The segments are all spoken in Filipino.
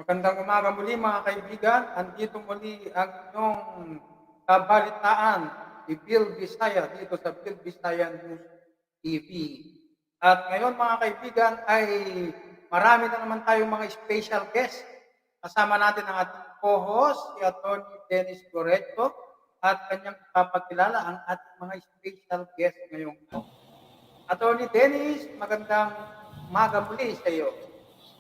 Magandang umaga muli mga kaibigan. Andito muli ang inyong kabalitaan ni Bill Visaya dito sa Bill Visaya News TV. At ngayon mga kaibigan ay marami na naman tayong mga special guest. Kasama natin ang ating co-host, si Atty. Dennis GORECHO, at kanyang ipapakilala ang ating mga special guest ngayong araw. Atty. Dennis, magandang umaga muli sa iyo.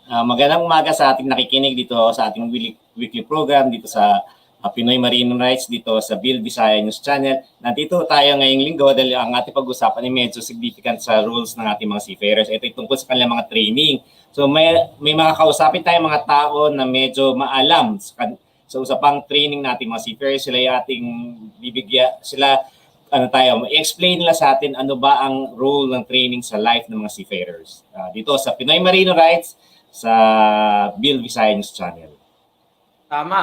Magandang umaga sa ating nakikinig dito sa ating weekly program dito sa Pinoy Marine Rights dito sa Bill Visaya News Channel. Nandito tayo ngayong linggo dahil ang ating pag-usapan ay medyo significant sa rules ng ating mga seafarers. Ito ay tungkol sa kanilang mga training. So may mga kausapin tayong mga tao na medyo maalam sa usapang training nating mga seafarers. Sila ay ating bibigyan, i-explain nila sa atin ano ba ang role ng training sa life ng mga seafarers. Dito sa Pinoy Marine Rights sa Bill Visaya News Channel. Tama,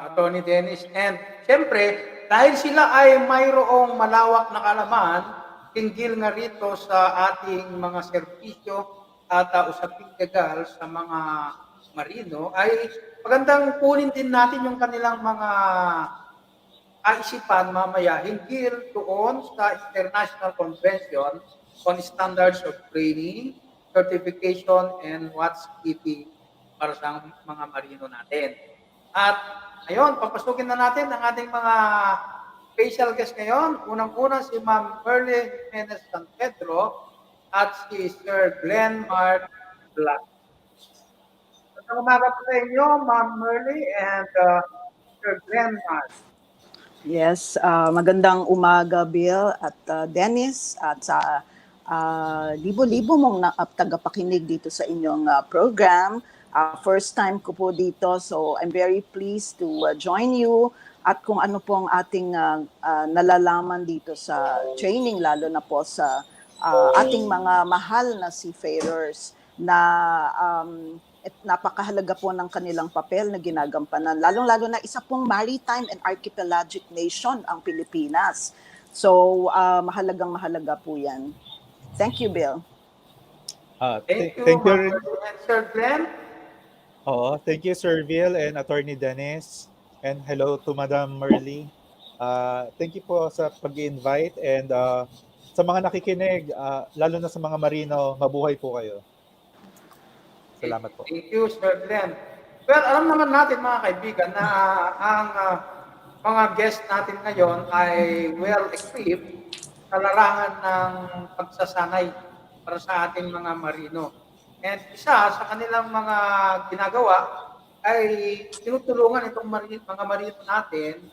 Atty. Dennis. And siyempre, dahil sila ay mayroong malawak na kalaman, hinggil nga rito sa ating mga serbisyo at usaping legal sa mga marino, ay magandang kunin din natin yung kanilang mga kaisipan mamaya hinggil doon sa International Convention on Standards of Training, Certification, and Watchkeeping para sa mga marino natin. At ngayon, papasukin na natin ang ating mga special guest ngayon. Unang-una si Ma'am MERLE JIMENEZ-SAN PEDRO at si Sir Glenmark BLASQUEZ. Magandang umaga po sa inyo, Ma'am MERLE and Sir Glenmark. Yes, magandang umaga Bill at Dennis at sa libo-libo mong tagapakinig dito sa inyong program. First time ko po dito, so I'm very pleased to join you at kung ano po ang ating nalalaman dito sa training, lalo na po sa ating mga mahal na seafarers na napakahalaga po ng kanilang papel na ginagampanan. Lalong-lalo na isa pong maritime and archipelagic nation ang Pilipinas. So mahalagang-mahalaga po yan. Thank you, Bill. Thank you, Sir Glenn. Thank you, Sir Bill and Attorney Dennis. And hello to Madam MERLE. Thank you po sa pag-invite and sa mga nakikinig, lalo na sa mga marino, mabuhay po kayo. Salamat po. Thank you, Sir Glenn. Well, alam naman natin mga kaibigan na ang mga guest natin ngayon ay well-equipped sa larangan ng pagsasanay para sa ating mga marino. And isa sa kanilang mga ginagawa ay tinutulungan itong mga marino natin,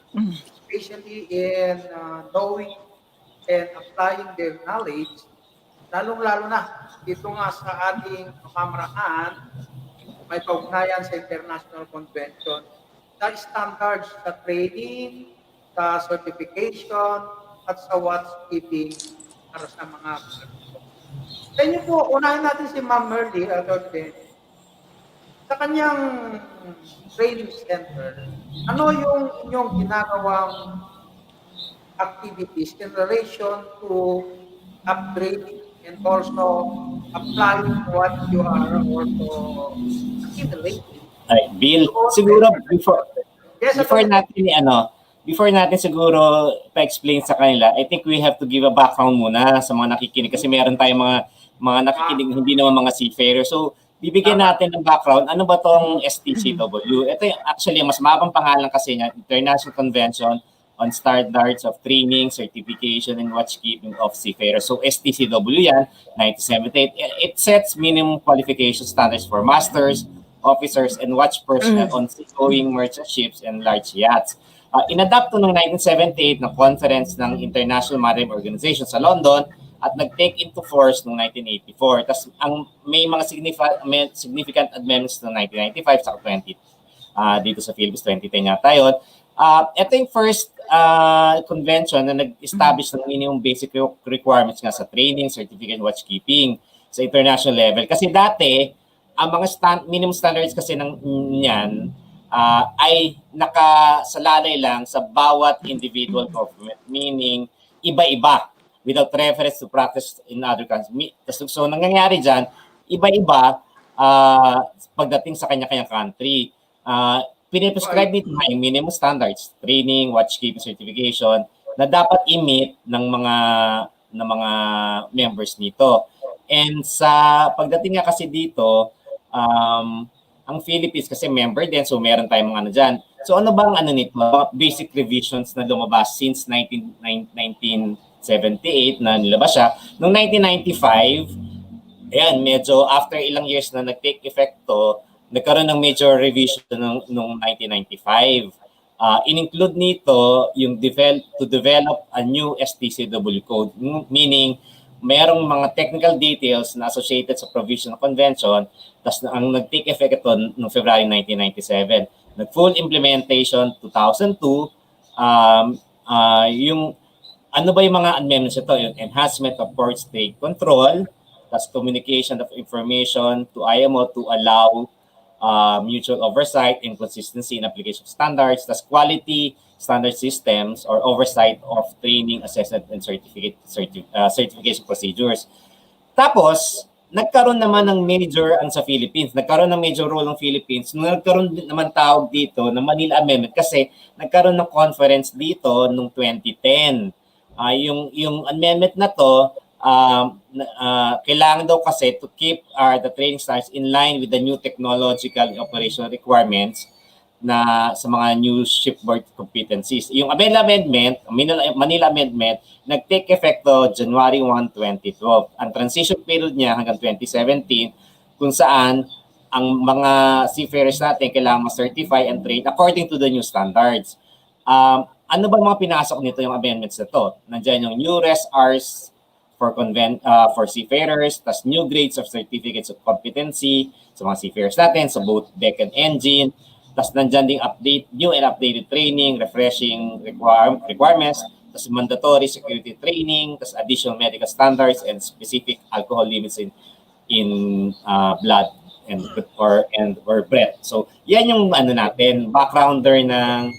especially in knowing and applying their knowledge, lalong-lalo na dito nga sa ating pamamaraan, may kaugnayan sa International Convention, sa standards sa training, sa certification, at sa watchkeeping para sa mga marino. Sa inyo po, unahin natin si Ma'am MERLE, sa kanyang training center, ano yung inyong ginagawang activities in relation to upgrading and also applying what you are also accumulating? Ay, Bill, siguro before natin siguro pa-explain sa kanila, I think we have to give a background muna sa mga nakikinig kasi meron tayong mga nakikinig hindi naman mga seafarers. So, bibigyan natin ng background. Ano ba tong Stcw? Ito actually mas mabang pangalan kasi niya, International Convention on Standards of Training, Certification, and Watchkeeping of Seafarers. So, Stcw yan, 1978. It sets minimum qualification standards for masters, officers, and watch personnel on seagoing merchant ships and large yachts. Inadapt to noong 1978 na conference ng International Maritime Organization sa London at nag-take into force noong 1984. Tapos may mga significant amendments noong 1995 sa 20 dito sa Philippines 2010 yata yun. Ito yung first convention na nag-establish ng minimum basic requirements nga sa training, certificate, watchkeeping sa international level. Kasi dati, ang mga minimum standards kasi niyan ay nakasalalay lang sa bawat individual government, meaning iba-iba without reference to practice in other countries. So nangyayari dyan, iba-iba pagdating sa kanya-kanyang country. piniprescribe nito na yung minimum standards, training, watchkeeping certification, na dapat i-meet ng mga members nito. And sa pagdating nga kasi dito, ang Philippines kasi member din, so meron tayong mga ano dyan. So ano bang ano nito? Basic revisions na lumabas since 1978 na nilabas siya. Noong 1995, ayan, medyo after ilang years na nag-take effect to, nagkaroon ng major revision noong 1995. In-include nito yung to develop a new STCW code, meaning merong mga technical details na associated sa provision ng convention, tapos ang nag-take effect ito noong February 1997. Nag-full implementation 2002, yung ano ba yung mga amendments ito? Yung enhancement of port state control, tapos communication of information to IMO to allow mutual oversight and consistency in application of standards, tas quality standard systems or oversight of training, assessment, and certification procedures. Tapos, nagkaroon naman ng major sa Philippines. Nagkaroon ng major role ng Philippines. Nagkaroon din naman tawag dito na Manila Amendment kasi nagkaroon ng conference dito noong 2010. Yung amendment na to, kailangan daw kasi to keep the training standards in line with the new technological and operational requirements na sa mga new shipboard competencies. Yung Manila Amendment, nag-take effect to January 1, 2012. Ang transition period niya hanggang 2017 kung saan ang mga seafarers natin kailangan ma-certify and train according to the new standards. Ano ba mga pinasok nito yung amendments na to? Nandiyan yung new RES-Rs for seafarers, tas new grades of certificates of competency sa mga seafarers natin, sa both deck and engine, tas nandyan ding new and updated training, refreshing requirements, tas mandatory security training, tas additional medical standards and specific alcohol limits in blood or breath. So yan yung ano natin, backgrounder ng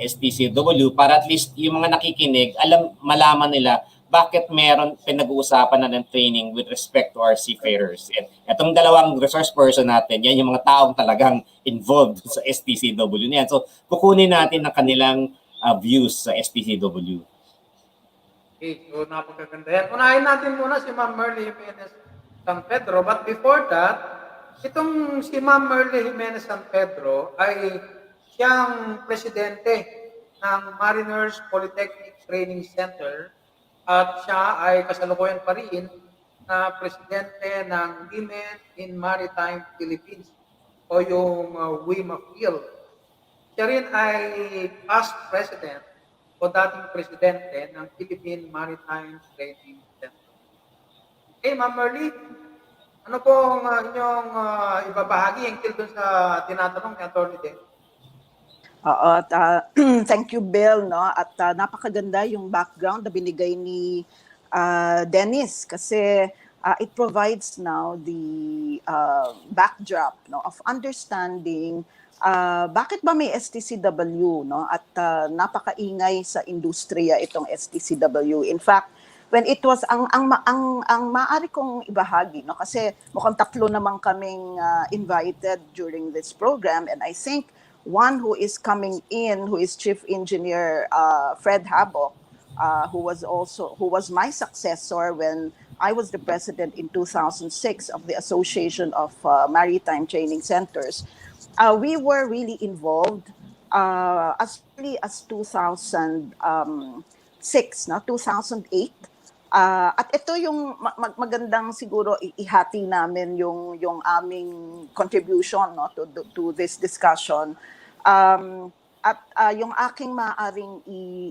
STCW para at least yung mga nakikinig, malaman nila bakit meron pinag-uusapan na ng training with respect to our seafarers. And itong dalawang resource person natin, yan yung mga taong talagang involved sa STCW niyan. So, kukunin natin ang kanilang views sa STCW. Okay, so napakaganda yan. Unahin natin muna si Ma'am Merle Jimenez-San Pedro. But before that, itong si Ma'am Merle Jimenez-San Pedro ay siyang presidente ng Mariners Polytechnic Training Center at siya ay kasalukuyan pa rin na presidente ng Women in Maritime Philippines o yung WIMA-PHIL. Siya rin ay past president o dating presidente ng Philippine Maritime Training Center. Okay, Ma'am Merle, ano pong inyong ibabahagi yung dun sa tinatanong ni Atty. Den? Thank you, Bill, no? At napakaganda yung background na binigay ni Dennis kasi it provides now the backdrop, no, of understanding bakit ba may STCW, no? At napakaingay sa industriya itong STCW. In fact, when it was ang maaari kong ibahagi, no, kasi mukhang tatlo naman kaming invited during this program, and I think one who is coming in, who is Chief Engineer Fred HABOC, who was my successor when I was the president in 2006 of the Association of Maritime Training Centers. We were really involved as early as 2006, no? 2008. At ito yung magandang siguro ihati namin yung aming contribution, no, to this discussion. At yung aking maaring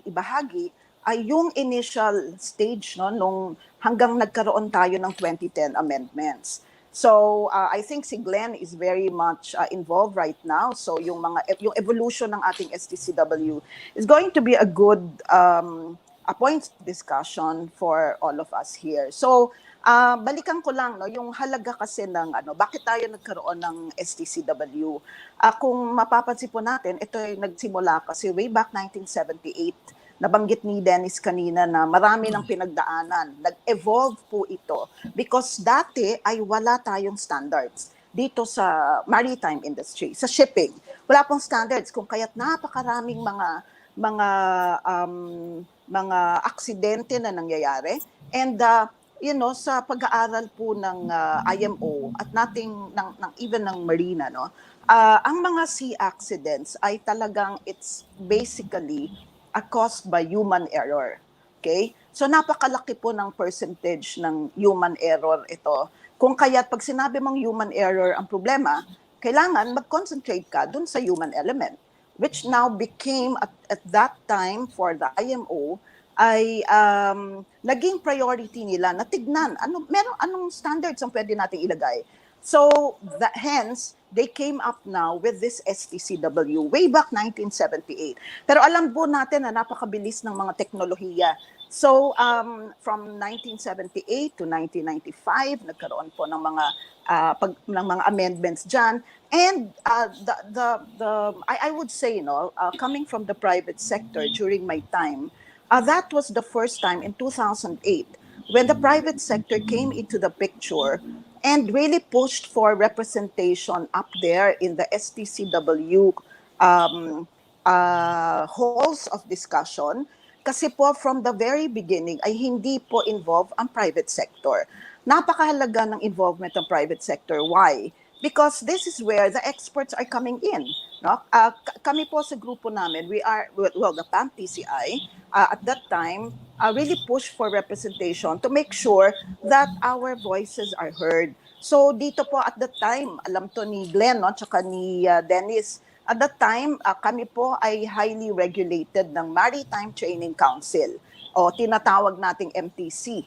ibahagi ay yung initial stage, no, nung hanggang nagkaroon tayo ng 2010 amendments. So I think si Glenn is very much involved right now. So yung evolution ng ating STCW is going to be a good a point of discussion for all of us here. So, balikan ko lang, no, yung halaga kasi ng bakit tayo nagkaroon ng STCW. Kung mapapansin po natin, ito ay nagsimula kasi way back 1978. Nabanggit ni Dennis kanina na marami ng pinagdaanan. Nag-evolve po ito because dati ay wala tayong standards. dito sa maritime industry, sa shipping. Wala pong standards kung kaya't napakaraming mga mga aksidente na nangyayari. And sa pag-aaral po ng IMO at even ng Marina, ang mga sea accidents ay talagang it's basically caused by human error. Okay? So napakalaki po ng percentage ng human error ito. Kung kaya't pag sinabi mong human error ang problema, kailangan mag-concentrate ka dun sa human element, which now became at that time for the IMO ay naging priority nila na tignan anong standards ang pwede nating ilagay. So hence they came up now with this STCW way back 1978. Pero alam po natin na napakabilis ng mga teknolohiya. So from 1978 to 1995 nagkaroon po ng mga amendments diyan. And I would say coming from the private sector during my time, that was the first time in 2008 when the private sector came into the picture and really pushed for representation up there in the STCW halls of discussion. Kasi po from the very beginning ay hindi po involved ang private sector. Napakahalaga ng involvement ng private sector. Why? Because this is where the experts are coming in. Kami po sa grupo namin, the PAMTCI, at that time, really pushed for representation to make sure that our voices are heard. So dito po at that time, alam to ni Glenn, tsaka ni Dennis, at that time, kami po ay highly regulated ng Maritime Training Council, o tinatawag nating MTC.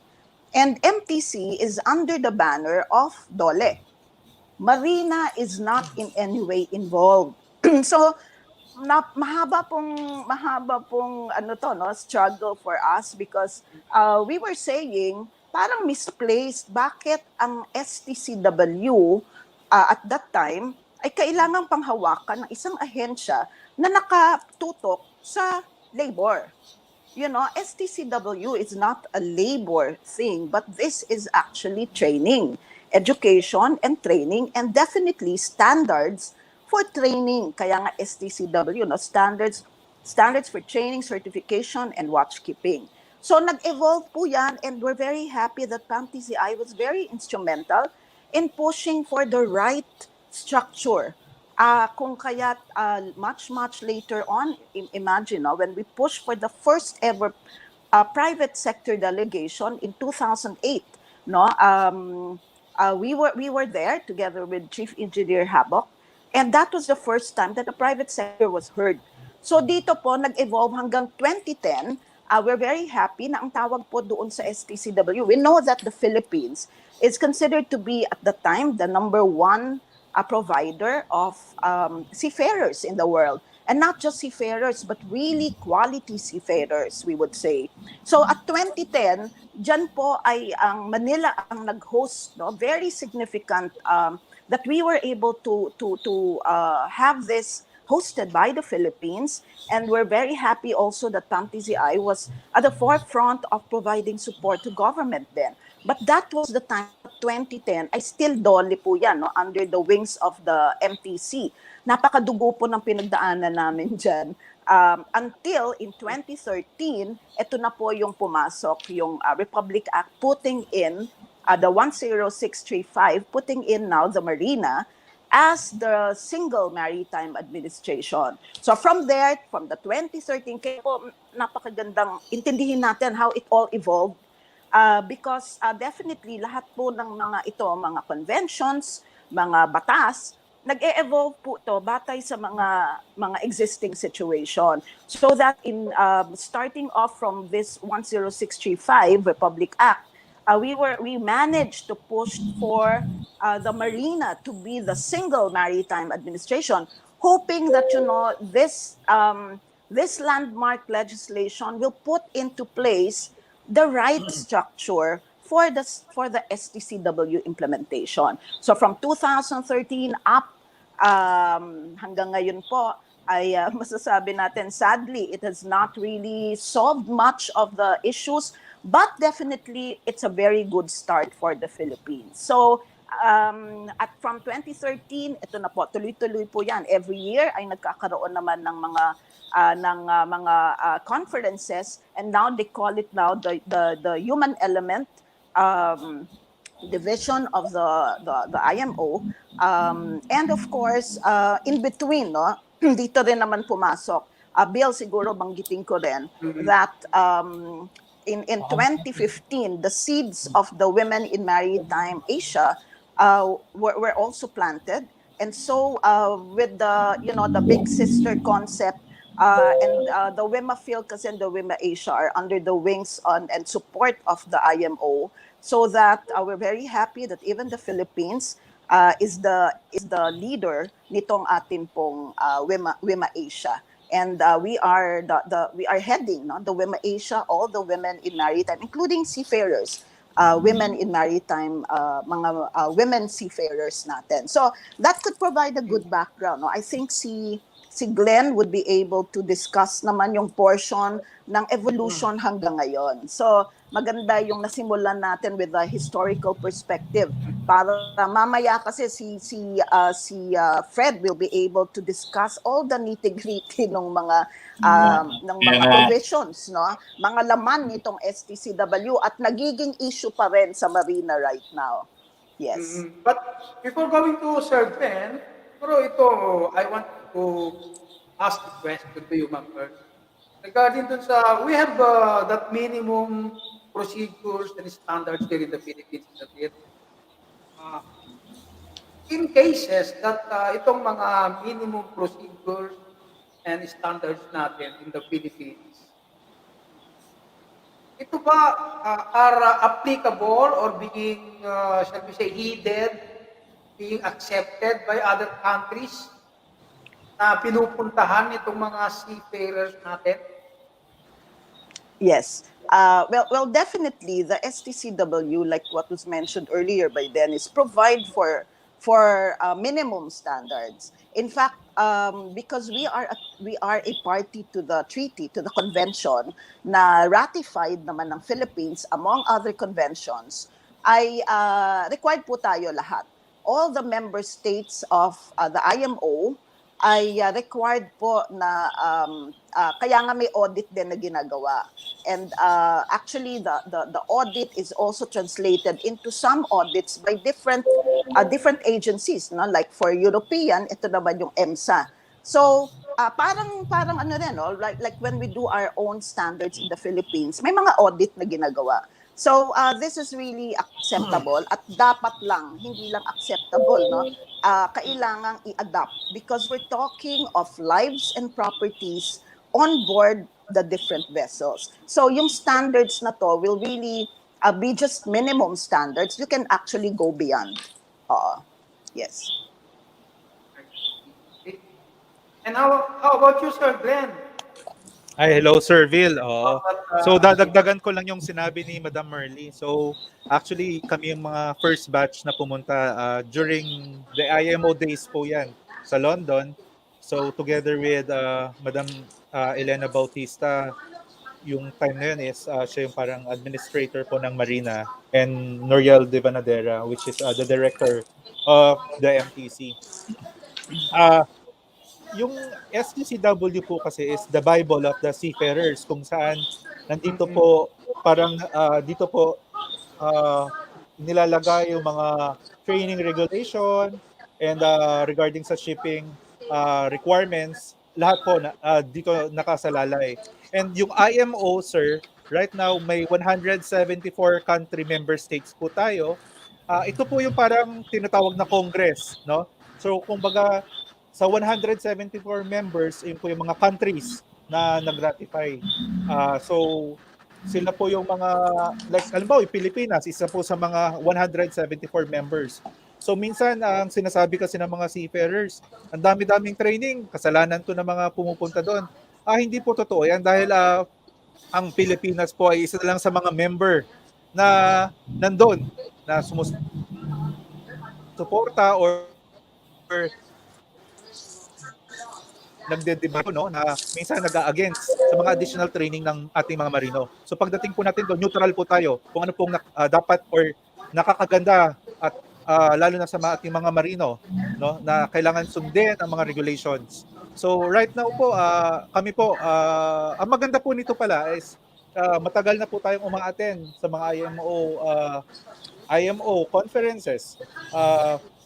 And MTC is under the banner of DOLE. Marina is not in any way involved. So mahaba pong struggle for us because we were saying parang misplaced bakit ang STCW at that time ay kailangang panghawakan ng isang ahensya na nakatutok sa labor. STCW is not a labor thing, but this is actually training, education and training, and definitely standards for training. Kaya nga STCW, standards for training, certification, and watchkeeping. So nag-evolve po yan, and we're very happy that PAMTCI was very instrumental in pushing for the right structure. Kung kaya't much later on, imagine when we pushed for the first ever private sector delegation in 2008, we were there together with Chief Engineer HABOC, and that was the first time that the private sector was heard. So dito po nag-evolve hanggang 2010. We're very happy na ang tawag po doon sa STCW. We know that the Philippines is considered to be at the time the number one provider of seafarers in the world. And not just seafarers, but really quality seafarers, we would say. So at 2010, dyan po ay ang Manila ang nag-host, very significant that we were able to have this hosted by the Philippines. And we're very happy also that PAMTCI was at the forefront of providing support to government then. But that was the time, 2010, ay still DOLE po yan, under the wings of the MTC. Napakadugo po ng pinagdaanan namin dyan. Until in 2013, ito na po yung pumasok, yung Republic Act putting in the 10635, putting in now the Marina as the single maritime administration. So from there, from the 2013, kaya po napakagandang intindihin natin how it all evolved. Because definitely lahat po ng mga conventions, mga batas, nag-e-evolve po to batay sa mga existing situation. So that in starting off from this 10635 Republic Act, we managed to push for the Marina to be the single maritime administration, hoping that this landmark legislation will put into place the right structure for the STCW implementation. So from 2013 up hanggang ngayon po ay masasabi natin sadly it has not really solved much of the issues, but definitely it's a very good start for the Philippines. So At from 2013, ito na po, tuloy-tuloy po yan. Every year ay nagkakaroon naman ng mga conferences, and now they call it now the human element division of the IMO. And of course, in between, no, dito rin naman pumasok. Bill, siguro banggitin ko rin that in 2015, the seeds of the women in maritime Asia were also planted. And so with the big sister concept, and the WIMA Philcas and the WIMA Asia are under the wings and support of the IMO, so that we're very happy that even the Philippines is the leader nitong atin pong WIMA Asia. And we are we are heading, no, the WIMA Asia, all the women in maritime, including seafarers, women in maritime, mga women seafarers natin. So that could provide a good background. No? I think si Glenn would be able to discuss naman yung portion ng evolution hanggang ngayon. So maganda yung nasimulan natin with a historical perspective para mamaya kasi si Fred will be able to discuss all the nitty-gritty ng mga provisions, no? Mga laman nitong STCW at nagiging issue pa rin sa Marina right now. Yes. But before going to Sir Ben, pero ito, I want to ask a question to you, ma'am, first. Regarding dun sa, we have that minimum procedures and standards here in the Philippines. In cases that itong mga minimum procedures and standards natin in the Philippines, ito ba are applicable or being, shall we say, heeded, being accepted by other countries na pinupuntahan itong mga seafarers natin? Yes. Well, definitely the STCW, like what was mentioned earlier by Dennis, provide for minimum standards. In fact, because we are a party to the treaty, to the convention na ratified naman ng Philippines among other conventions, ay required po tayo lahat. All the member states of the IMO ay required po na kaya nga may audit din na ginagawa. And actually the audit is also translated into some audits by different agencies, no? Like for European, ito naman yung EMSA. So parang ano rin, no? Like when we do our own standards in the Philippines, may mga audit na ginagawa. So this is really acceptable at dapat lang, hindi lang acceptable, no? Kailangang i-adapt because we're talking of lives and properties on board the different vessels. So yung standards na to will really be just minimum standards. You can actually go beyond. Yes. And how about you, Sir Glenn? Ay, hello, Sir Vil. So, dadagdagan ko lang yung sinabi ni Madam Merle. So, actually, kami yung mga first batch na pumunta during the IMO days po yan sa London. So, together with Madam Elena Bautista, yung time na yun is siya yung parang administrator po ng Marina, and Noriel de Banadera, which is the director of the MTC. Yung STCW po kasi is the Bible of the Seafarers, kung saan nandito po parang dito po nilalagay yung mga training regulation and regarding sa shipping requirements, lahat po dito nakasalalay. And yung IMO, sir, right now may 174 country member states po tayo. Ito po yung parang tinatawag na Congress, no? So kumbaga sa 174 members, yun po yung mga countries na nag-ratify. So, sila po yung mga, like, alam mo, yung Pilipinas, isa po sa mga 174 members. So, minsan, ang sinasabi kasi ng mga seafarers, ang dami-daming training, kasalanan to ng mga pumupunta doon. Hindi po totoo yan dahil ang Pilipinas po ay isa lang sa mga member na nandun, na sumusuporta or nagde-debate, no, na minsan nag-against sa mga additional training ng ating mga marino. So pagdating po natin doon, neutral po tayo kung ano pong dapat or nakakaganda at lalo na sa ating mga marino, no, na kailangan sundin ang mga regulations. So right now po, kami po, ang maganda po nito pala is matagal na po tayong uma-attend sa mga IMO conferences.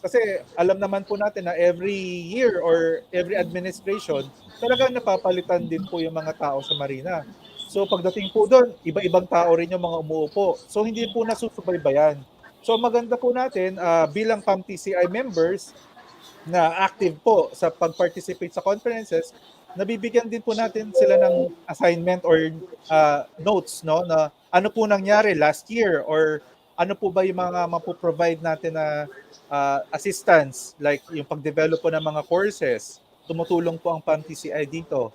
Kasi alam naman po natin na every year or every administration, talagang napapalitan din po yung mga tao sa Marina. So pagdating po doon, iba-ibang tao rin yung mga umuupo. So hindi po nasusubaybayan. So maganda po natin bilang PAMTCI members na active po sa pag-participate sa conferences, nabibigyan din po natin sila ng assignment or notes, no, na ano po nangyari last year or ano po ba yung mga mapoprovide natin na assistance, like yung pag-develop po ng mga courses. Tumutulong po ang PAMTCI dito.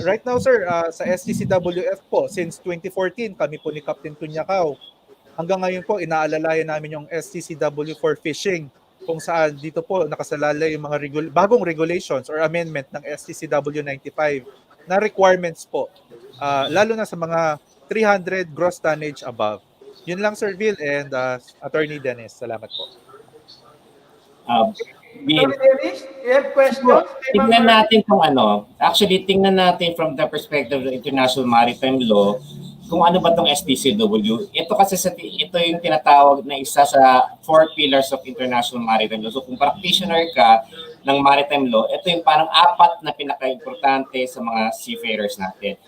Right now, sir, sa STCWF po, since 2014, kami po ni Captain Tunyakaw, hanggang ngayon po, inaalalayan namin yung STCW for fishing, kung saan dito po nakasalalay yung mga bagong regulations or amendment ng STCW 95 na requirements po, lalo na sa mga 300 gross tonnage above. Yun lang, Sir Vil and Attorney Dennis. Salamat po. Bill, Attorney Dennis, you have questions? tingnan natin kung actually tingnan natin from the perspective of the international maritime law, kung ano ba itong STCW. Ito kasi ito yung tinatawag na isa sa 4 pillars of international maritime law. So kung practitioner ka ng maritime law, ito yung parang 4 na pinaka-importante sa mga seafarers natin.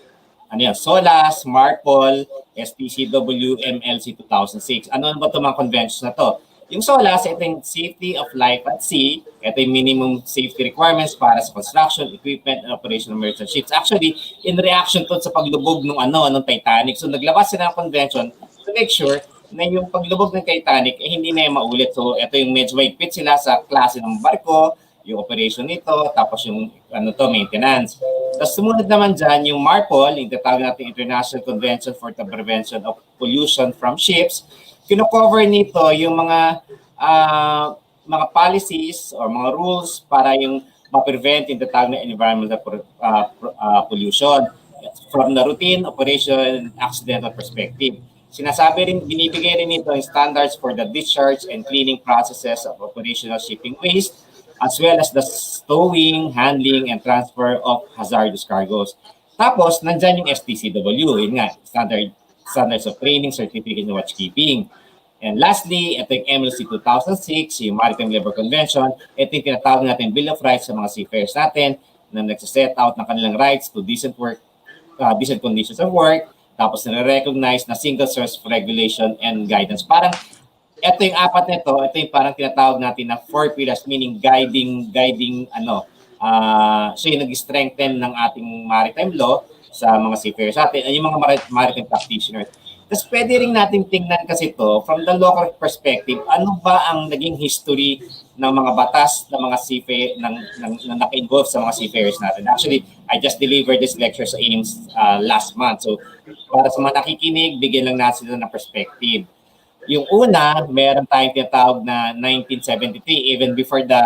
Ano yan? SOLAS, MARPOL, STCW, MLC 2006. Ano ba itong mga conventions na to? Yung SOLAS, ito yung Safety of Life at Sea. Ito yung minimum safety requirements para sa construction, equipment, and operation of merchant ships. Actually, in reaction to sa paglubog ng Titanic. So naglabas sila ng convention to make sure na yung paglubog ng Titanic hindi na yung maulit. So ito yung medyo mahigpit sila sa klase ng barko, yung operation nito, tapos yung maintenance. Tapos sumunod naman dyan yung MARPOL, yung tatawag natin International Convention for the Prevention of Pollution from Ships. Kino-cover nito yung mga policies or mga rules para yung ma-prevent yung tatawag na environmental pollution from the routine, operation, accidental perspective. Sinasabi rin, binibigay rin nito yung standards for the discharge and cleaning processes of operational shipping waste, as well as the stowing, handling, and transfer of hazardous cargoes. Tapos, nandyan yung STCW, yun nga, standards of training, certificate of watchkeeping. And lastly, ito yung MLC 2006, yung Maritime Labor Convention. Ito yung tinatawag natin Bill of Rights sa mga seafarers natin na nagsiset out ng kanilang rights to decent work, decent conditions of work, tapos nare-recognize na single source of regulation and guidance. Parang ito yung 4 nito, ito yung parang tinatawag natin na 4 pillars, meaning guiding, so yung nag-strengthen ng ating maritime law sa mga seafarers natin, yung mga maritime practitioners. Tapos pwede rin natin tingnan kasi ito from the local perspective, ano ba ang naging history ng mga batas ng mga seafarers na naka-involve sa mga seafarers natin. Actually, I just delivered this lecture sa AIMS last month. So para sa mga nakikinig, bigyan lang natin sila ng perspective. Yung una, meron tayong tinatawag na 1973, even before the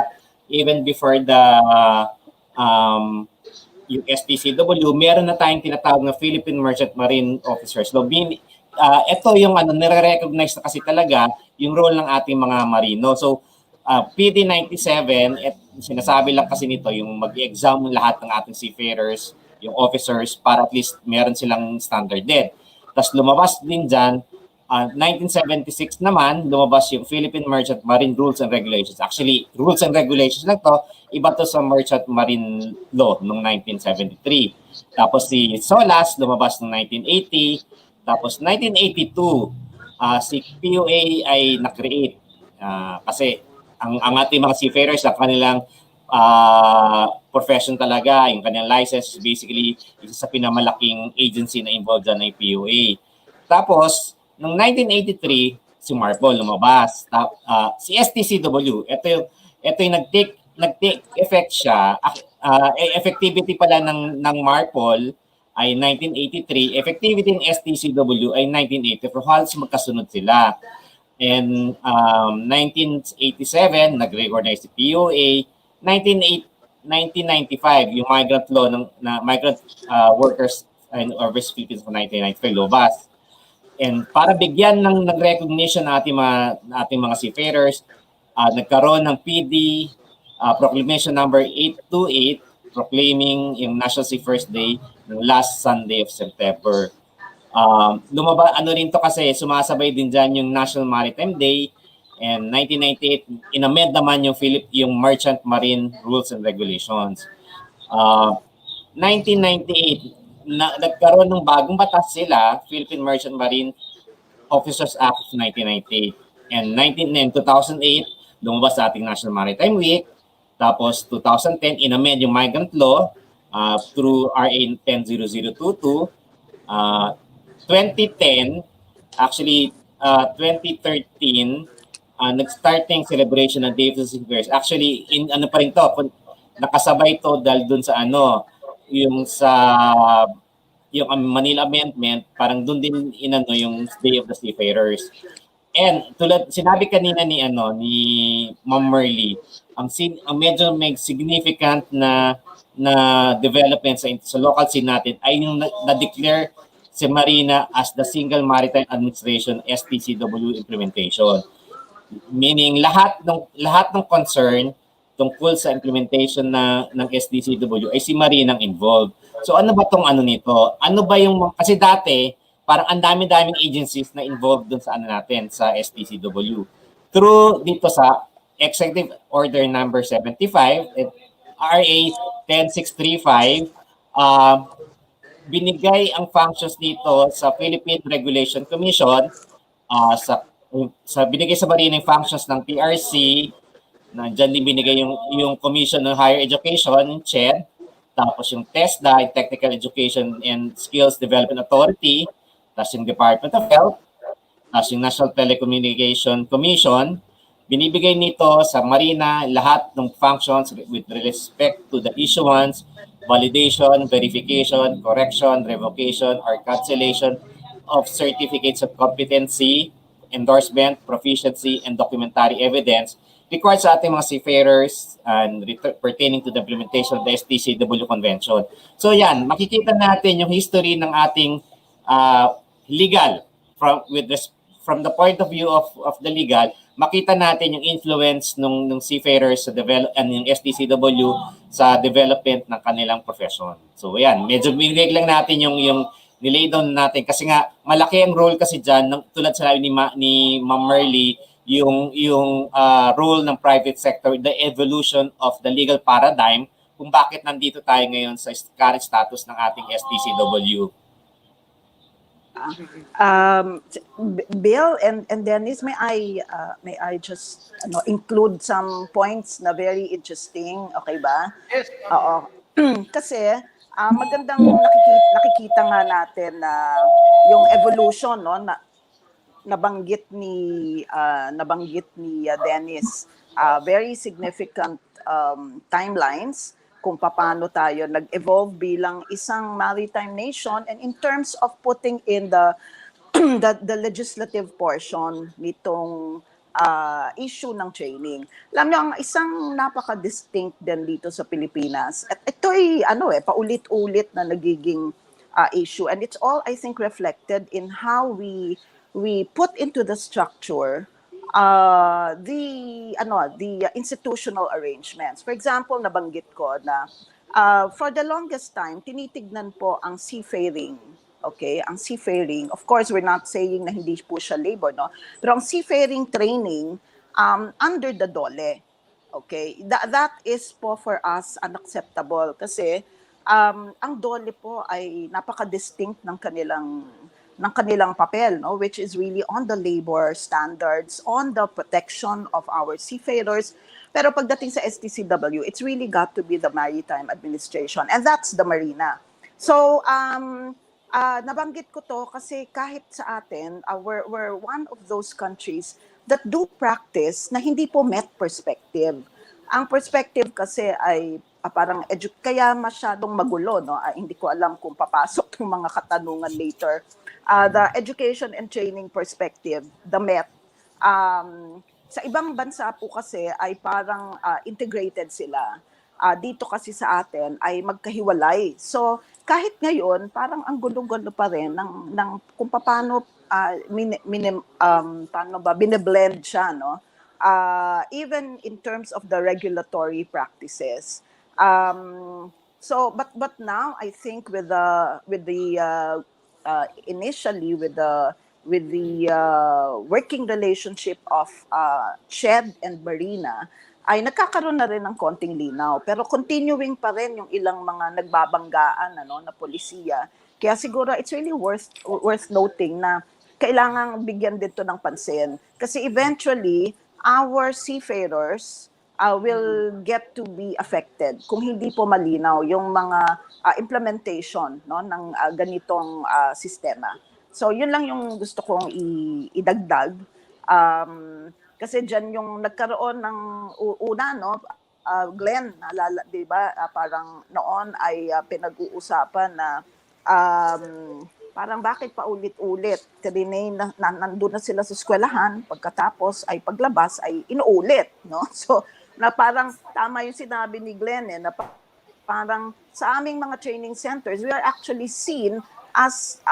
yung STCW, meron na tayong tinatawag na Philippine Merchant Marine Officers. So, ito yung nare-recognize na kasi talaga yung role ng ating mga marino. So, PD 97, sinasabi lang kasi nito, yung mag-exam lahat ng ating seafarers, yung officers, para at least meron silang standard din. Tapos lumabas din dyan, 1976 naman, lumabas yung Philippine Merchant Marine Rules and Regulations. Actually, rules and regulations lang to, iba to sa Merchant Marine Law noong 1973. Tapos si SOLAS, lumabas noong 1980. Tapos 1982, si POA ay na-create. Kasi ang ating mga seafarers, ang kanilang profession talaga, yung kanilang license, basically, isa sa pinamalaking agency na involved dyan ng POA. Tapos, noong 1983, si MARPOL lumabas. Si STCW, ito yung nag-take effect siya. Effectivity pala ng MARPOL ay 1983. Effectivity ng STCW ay 1984. Halos magkasunod sila. And 1987, nag-recognize si POA. 1995, yung migrant law na migrant workers and overseas Philippines for 1995 lumabas. And para bigyan ng recognition ating mga seafarers, nagkaroon ng PD Proclamation number 828 proclaiming yung National Seafarers Day ng last Sunday of September. Ano rin to kasi sumasabay din dyan yung National Maritime Day, and 1998 inamend naman yung Merchant Marine Rules and Regulations. 1998 nagkaroon ng bagong batas sila, Philippine Merchant Marine Officers Act of 1998. And 2008 lumabas sa ating National Maritime Week. Tapos 2010 inamend yung Migrant Law through RA 100022. 2010, actually 2013, nag-starting celebration ng Day of the Seafarers. Actually, ano pa rin to, nakasabay to dahil dun sa yung Manila Amendment, parang dun din yung Day of the Seafarers. And tulad sinabi kanina ni Ma'am Merle, ang medyo may significant na development sa local scene natin ay yung na-declare si Marina as the Single Maritime Administration STCW implementation. Meaning lahat ng concern tungkol sa implementation ng STCW ay si Marina ang involved. So ano ba tong nito? Ano ba yung kasi dati parang ang dami-daming agencies na involved dun sa sa STCW. Through dito sa Executive Order number 75 at RA 10635, binigay ang functions dito sa Philippine Regulation Commission, binigay sa Marina yung functions ng PRC, nandiyan din binigay yung Commission on Higher Education, CHED, tapos yung TESDA, Technical Education and Skills Development Authority, tapos yung Department of Health, tapos yung National Telecommunication Commission. Binibigay nito sa Marina lahat ng functions with respect to the issuance, validation, verification, correction, revocation, or cancellation of certificates of competency, endorsement, proficiency, and documentary evidence required sa ating mga seafarers and pertaining to the implementation of the STCW Convention. So yan, makikita natin yung history ng ating legal from the point of view of the legal, makita natin yung influence ng seafarers sa yung STCW sa development ng kanilang profession. So ayan, medyo binigay lang natin yung nilay down natin kasi nga malaki ang role kasi diyan tulad sa ni Ma'am Merle yung role ng private sector, the evolution of the legal paradigm kung bakit nandito tayo ngayon sa current status ng ating STCW. Bill and Dennis, may I just include some points na very interesting, okay ba? Yes. Oo. Kasi magandang nakikita nga natin na yung evolution na nabanggit ni Dennis, very significant timelines kung paano tayo nag-evolve bilang isang maritime nation, and in terms of putting in the legislative portion nitong issue ng training. Alam niyo, ang isang napaka-distinct din dito sa Pilipinas, at ito ay paulit-ulit na nagiging issue, and it's all, I think, reflected in how we put into the structure the institutional arrangements. For example, nabanggit ko na for the longest time tinitignan po ang seafaring. Okay, ang seafaring, of course we're not saying na hindi po siya labor, no? Pero ang seafaring training under the DOLE. Okay, that is po for us unacceptable kasi ang DOLE po ay napaka-distinct ng kanilang papel, no, which is really on the labor standards, on the protection of our seafarers. Pero pagdating sa STCW, it's really got to be the Maritime Administration, and that's the Marina. So nabanggit ko to kasi kahit sa atin, we're one of those countries that do practice na hindi po met perspective. Ang perspective kasi ay parang kaya masyadong magulo, no? Hindi ko alam kung papasok yung mga katanungan later. The education and training perspective, the MET, sa ibang bansa po kasi ay parang integrated sila. dito kasi sa atin ay magkahiwalay. So kahit ngayon, parang ang gulo-gulo pa rin ng kung paano paano ba bine-blend siya, no? Even in terms of the regulatory practices. But now I think with the initially with the working relationship of Shed and Marina, ay nagkakaroon na rin ng konting linaw. Pero continuing pa rin yung ilang mga nagbabanggaan na polisiya. Kaya siguro it's really worth noting na kailangang bigyan dito ng pansin. Kasi eventually, our seafarers will get to be affected kung hindi po malinaw yung mga implementation ng ganitong sistema. So yun lang yung gusto kong idagdag. Kasi dyan yung nagkaroon ng una, Glenn, naalala, di ba, parang noon ay pinag-uusapan na parang bakit pa ulit-ulit? Kasi nandun na sila sa eskwelahan, pagkatapos ay paglabas ay inuulit, no? So, na parang tama yung sinabi ni Glenn, na parang sa aming mga training centers, we are actually seen as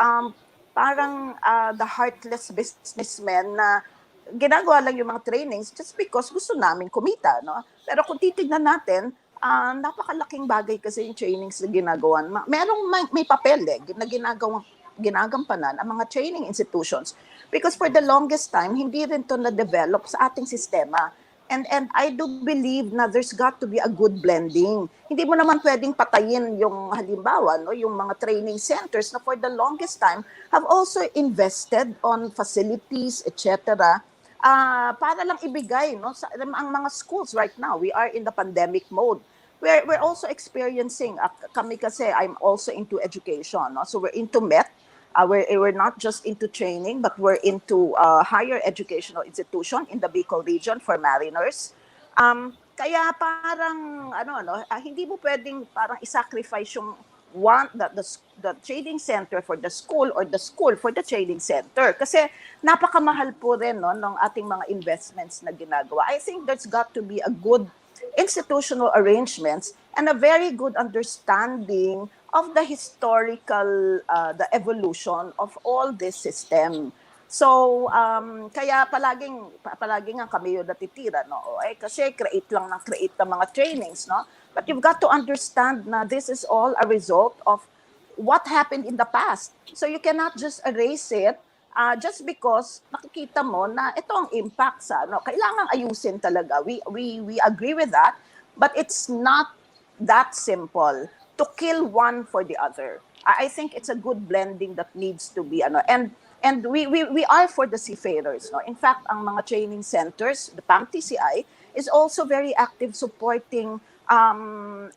parang the heartless businessmen na ginagawa lang yung mga trainings just because gusto namin kumita, no? Pero kung titignan natin, napakalaking bagay kasi yung trainings na ginagawa. May papel na ginagampanan ang mga training institutions because for the longest time, hindi rin to na-develop sa ating sistema. And I do believe na there's got to be a good blending. Hindi mo naman pwedeng patayin yung halimbawa, yung mga training centers na for the longest time have also invested on facilities, etc. Para lang ibigay sa ang mga schools right now. We are in the pandemic mode. We're also experiencing, kami kasi I'm also into education. So we're into MET. We're not just into training, but we're into higher educational institution in the Bicol region for mariners. Kaya parang hindi mo pwedeng parang i-sacrifice yung the training center for the school or the school for the training center kasi napakamahal po rin ng ating mga investments na ginagawa. I think there's got to be a good institutional arrangements and a very good understanding of the historical, the evolution of all this system. So, kaya palaging nga kami yung natitira, kasi create ng mga trainings, But you've got to understand na this is all a result of what happened in the past. So you cannot just erase it just because nakikita mo na ito ang impact sa kailangan ayusin talaga. We agree with that, but it's not that simple to kill one for the other. I think it's a good blending that needs to be and we are for the seafarers. In fact, ang mga training centers, the PAMTCI is also very active supporting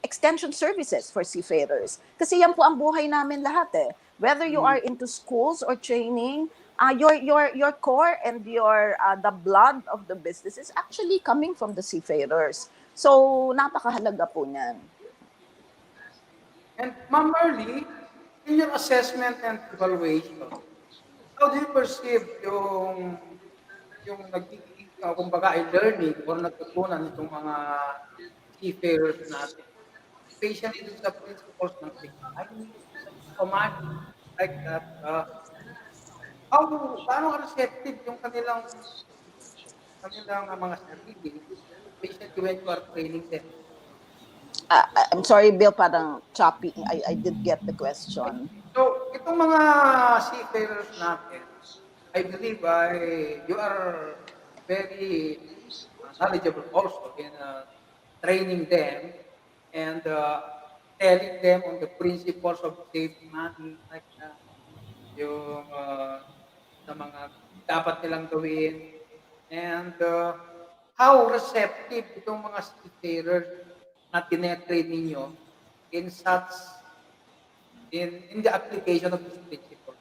extension services for seafarers. Kasi yan po ang buhay namin lahat Whether you are into schools or training, your core and your the blood of the business is actually coming from the seafarers. So napakahalaga po niyan. And Ma'am Merle, in your assessment and evaluation, how do you perceive yung nagiging, kumbaga ay learning or natutunan itong mga seafarers natin? Especially dun sa principles ng technology, command, like that. Paano receptive yung kanilang mga sarili, especially when you are training them? I'm sorry, Bill, parang choppy. I did get the question. So, itong mga seafarers natin, I believe you are very knowledgeable also in training them and telling them on the principles of safe money, like yung sa mga dapat nilang gawin. And how receptive itong mga seafarers na tinetrain ninyo in the application of this principle?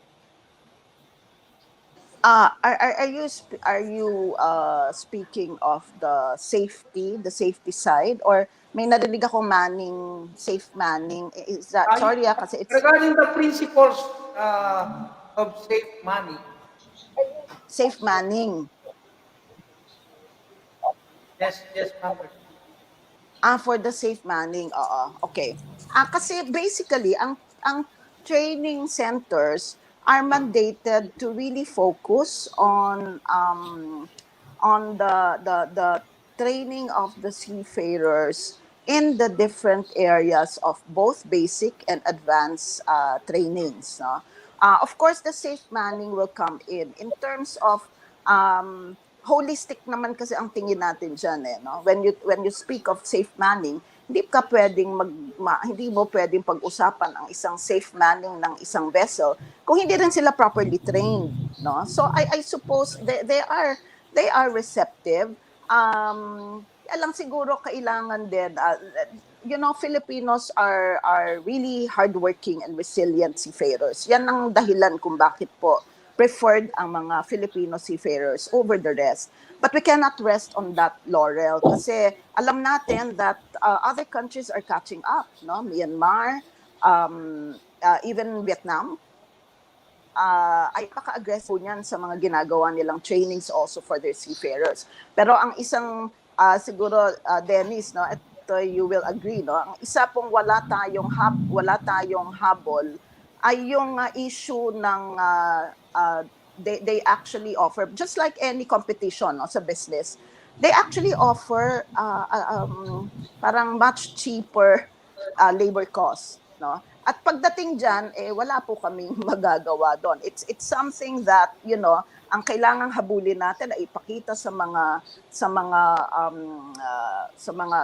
Are you speaking of the safety side, or may narinig akong safe manning? Is that sorry kasi it's regarding the principles of safe money. safe manning. Yes, ma'am. For the safe manning, oo. Okay. Kasi basically, ang training centers are mandated to really focus on the training of the seafarers in the different areas of both basic and advanced trainings. No? Of course, the safe manning will come in terms of holistic naman kasi ang tingin natin dyan eh, no? When you speak of safe manning, hindi ka pwedeng hindi mo pwedeng pag-usapan ang isang safe manning ng isang vessel kung hindi rin sila properly trained, no? So I suppose they are receptive. Alam siguro kailangan din Filipinos are really hardworking and resilient seafarers. Yan ang dahilan kung bakit po preferred ang mga Filipino seafarers over the rest. But we cannot rest on that laurel kasi alam natin that other countries are catching up, no? Myanmar, even Vietnam, ay paka-aggressive niyan sa mga ginagawa nilang trainings also for their seafarers. Pero ang isang siguro Dennis, no, ito you will agree, no, ang isa pong wala tayong habol ay yung issue ng they actually offer, just like any competition, no, sa business, they actually offer parang much cheaper labor cost, no? At pagdating diyan wala po kaming magagawa doon. It's something that, ang kailangang habulin natin ay ipakita sa mga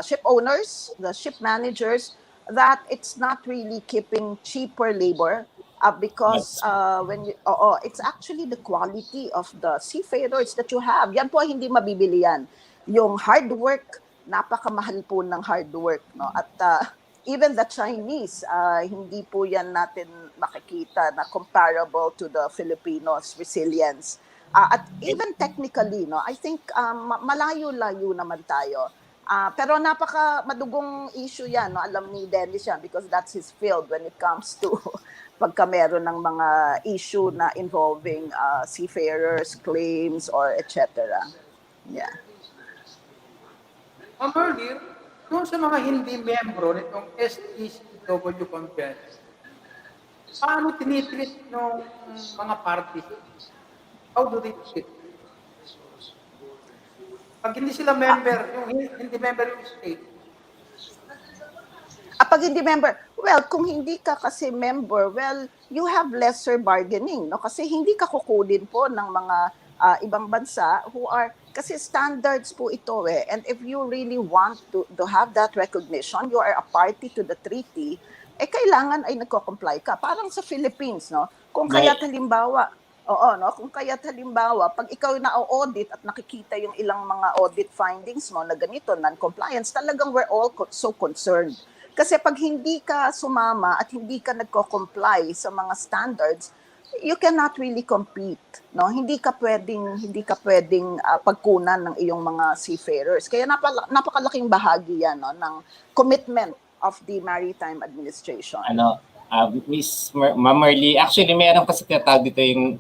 ship owners, the ship managers, that it's not really keeping cheaper labor because it's actually the quality of the seafarers that you have. Yan po hindi mabibili yan. Yung hard work, napakamahal po ng hard work, no? At even the Chinese, hindi po yan natin makikita na comparable to the Filipinos' resilience. At even technically, no, I think malayo-layo naman tayo. Pero napaka madugong issue yan, no? Alam ni Dennis yan because that's his field when it comes to pagka meron ng mga issue na involving seafarers, claims, or etc. Yeah. Earlier, doon sa mga hindi membro nitong Stcw conference, paano tinitreat ng mga parties? How do they treat? Pag hindi sila member, yung hindi member yung state. Pag hindi member, well, kung hindi ka kasi member, well, you have lesser bargaining, no? Kasi hindi ka kukunin po ng mga ibang bansa who are, kasi standards po ito eh. And if you really want to have that recognition, you are a party to the treaty, kailangan ay nagko-comply ka. Parang sa Philippines, no? Kung kaya't halimbawa, pag ikaw na-audit at nakikita yung ilang mga audit findings mo na ganito, non-compliance, talagang we're all so concerned. Kasi pag hindi ka sumama at hindi ka nagko-comply sa mga standards, you cannot really compete, no? Hindi ka pwedeng pagkunan ng iyong mga seafarers. Kaya napakalaking bahagi yan, no, ng commitment of the Maritime Administration. Miss Ma'am Merle, actually meron kasi tinatawag dito yung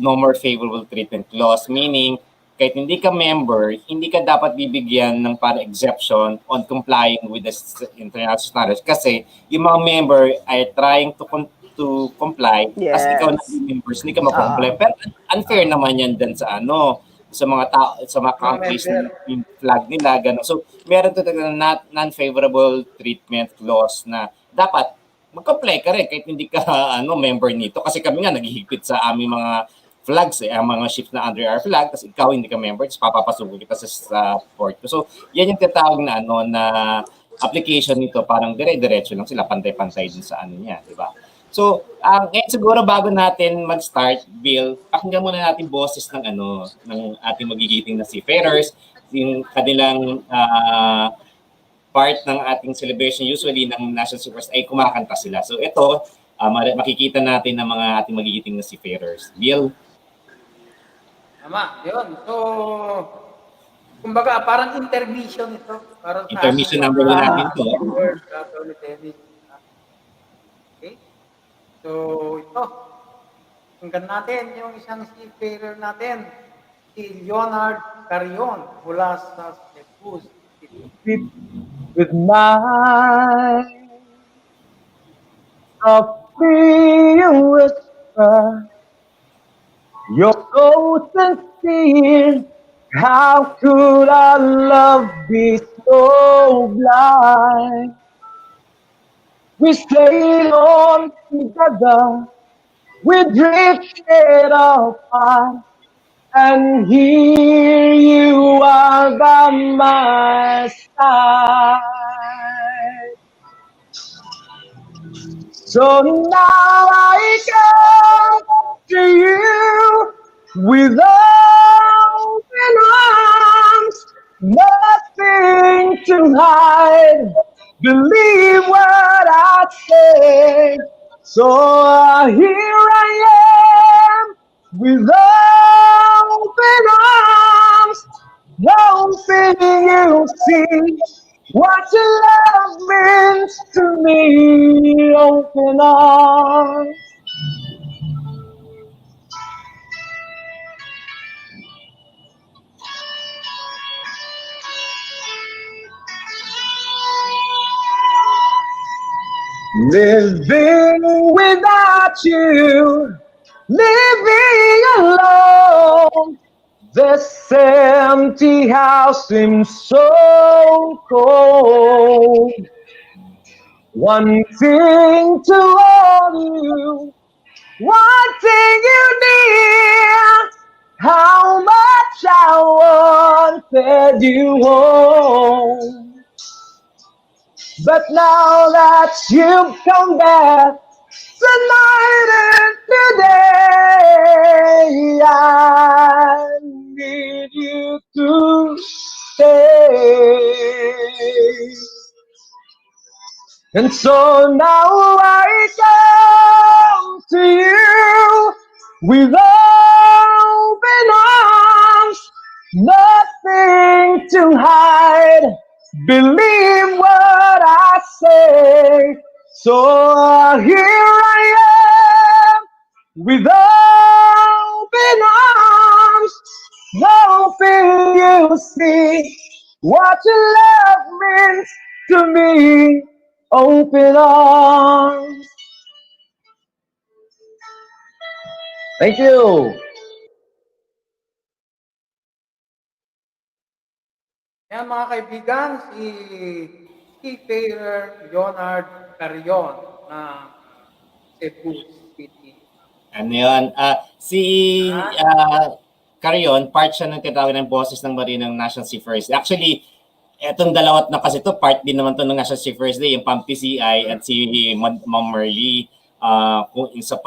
no more favorable treatment clause, meaning kahit hindi ka member, hindi ka dapat bibigyan ng para exemption on complying with the international standards kasi yung mga member ay trying to comply. Yes. As ikaw na members, hindi ka mag-comply. Pero unfair naman yan din sa sa mga tao, sa mga countries na yung flag nila, gano'n. So, meron ito na non-favorable treatment clause na dapat mag-comply ka rin kahit hindi ka member nito. Kasi kami nga naghihigpit sa aming mga flags, ang mga ships na under our flag, tapos ikaw hindi ka member, tapos papapasuko kita sa port. So, yan yung tinatawag na na application nito, parang dire-diretso lang sila, pantay-pantay din sa niya, di ba? So, ngayon siguro bago natin mag-start, Bill, pakinggan muna natin boses ng ng ating magigiting na seafarers, yung kanilang part ng ating celebration usually ng National Seafarers ay kumakanta sila. So ito, makikita natin ng mga ating magigiting na seafarers. Bill? Tama, yun. So, kumbaga, parang intermission ito. Parang Intermission number 1 natin ito. Okay? So, ito. Tunggan natin yung isang seafarer natin, si Leonardo Carreon, mula sa Cebu. it with mine. Softly you whisper, you're so sincere. How could our love be so blind? We stayed on together, we drifted apart, and here you are by my side. So now I come to you with open arms, nothing to hide. Believe what I say. So here I am with open arms, hoping you see what your love means to me. Open arms. Living without you, living alone. This empty house seems so cold. Wanting to hold you, wanting you near. How much I wanted you home. But now that you've come back, tonight and today, I need you to stay. And so now I come to you with open arms, nothing to hide. Believe what I say. So here I am with open arms, hoping you see what your love means to me. Open arms. Thank you. Yan mga kaibigan, si Seafarer Leonardo Carreon ng Cebu City. Ano yun? Si Carreon, part siya ng tinatawag ng boses ng Marina ng National Seafarers. Actually, etong dalawat na kasi to part din naman to ng National Seafarers Day, yung PAMTCI at si Ma'am MERLE. Kung sa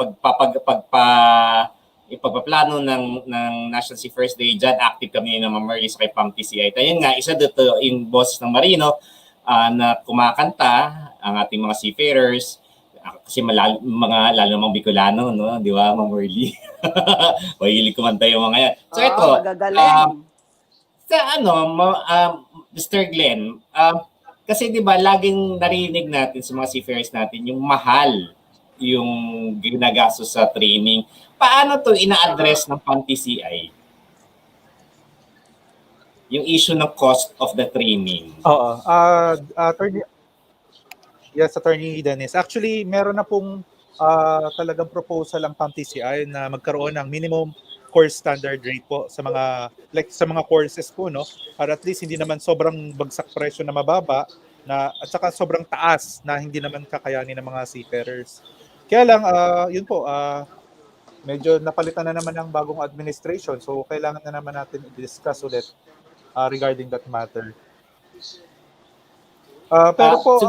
ipagpaplano ng National Seafarers Day, dyan active kami ng Ma'am MERLE sa kay PAMTCI. Ayun nga, isa dito yung boses ng Marino na kumakanta ang ating mga seafarers. Kasi lalo namang Bicolano, no? Di ba, Ma'am MERLE? Mahilig kumanta yung mga yan. So ito, sa Mr. Glenn, kasi di ba laging narinig natin sa mga seafarers natin yung mahal yung ginagastos sa training. Paano to ina-address ng PAMTCI? Yung issue ng cost of the training. Oo. Attorney Dennis. Actually, meron na pong talagang proposal ang PAMTCI na magkaroon ng minimum course standard rate po sa mga courses po, no? Para at least hindi naman sobrang bagsak presyo na mababa at saka sobrang taas na hindi naman kakayanin ng mga seafarers. Kaya lang yun po, medyo napalitan na naman ng bagong administration, so kailangan na naman natin i-discuss ulit regarding that matter. Pero po,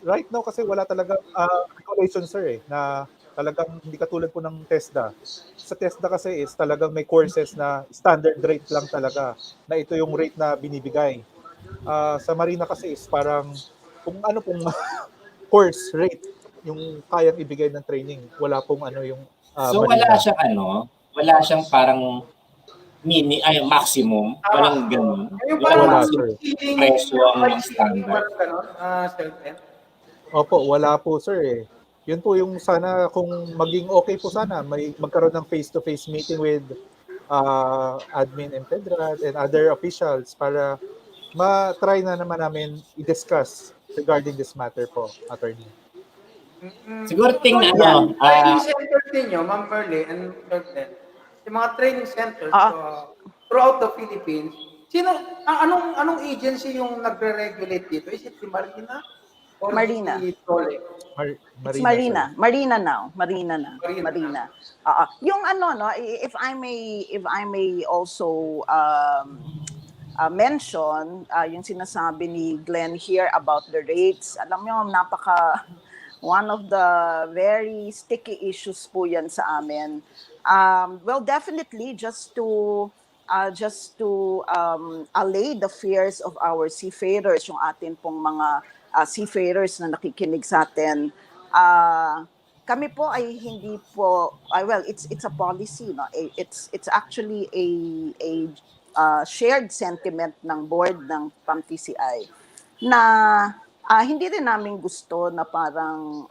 right now kasi wala talaga regulation, sir, na talagang hindi katulad po ng TESDA. Sa TESDA kasi is talagang may courses na standard rate lang talaga, na ito yung rate na binibigay. Sa Marina kasi is parang kung ano pong course rate yung kayang ibigay ng training. Wala pong yung so Marina. wala siyang parang maximum, walang ganun. Wala, sir. Presyo ang standard. Opo, wala po, sir. Yun po yung sana, kung maging okay po sana, magkaroon ng face-to-face meeting with admin and PEDRO and other officials para ma-try na naman namin i-discuss regarding this matter po, attorney. Siguro Yung ano, training centers ninyo, Ma'am Merle and Sir Glenn, yung mga training centers throughout the Philippines, anong agency yung nagre-regulate dito? Is it the Marina or Marina. the Dole? It's Marina, Marina. sir. Marina now. Marina na. Marina. Marina. Yung ano no, if I may also mention yung sinasabi ni Glenn here about the rates. Alam niyo, one of the very sticky issues po yan sa amin. Well, definitely just to allay the fears of our seafarers, yung atin pong mga seafarers na nakikinig sa atin. Kami po ay hindi po well, it's a policy, no. It's actually a shared sentiment ng board ng PAMTCI na hindi rin namin gusto na parang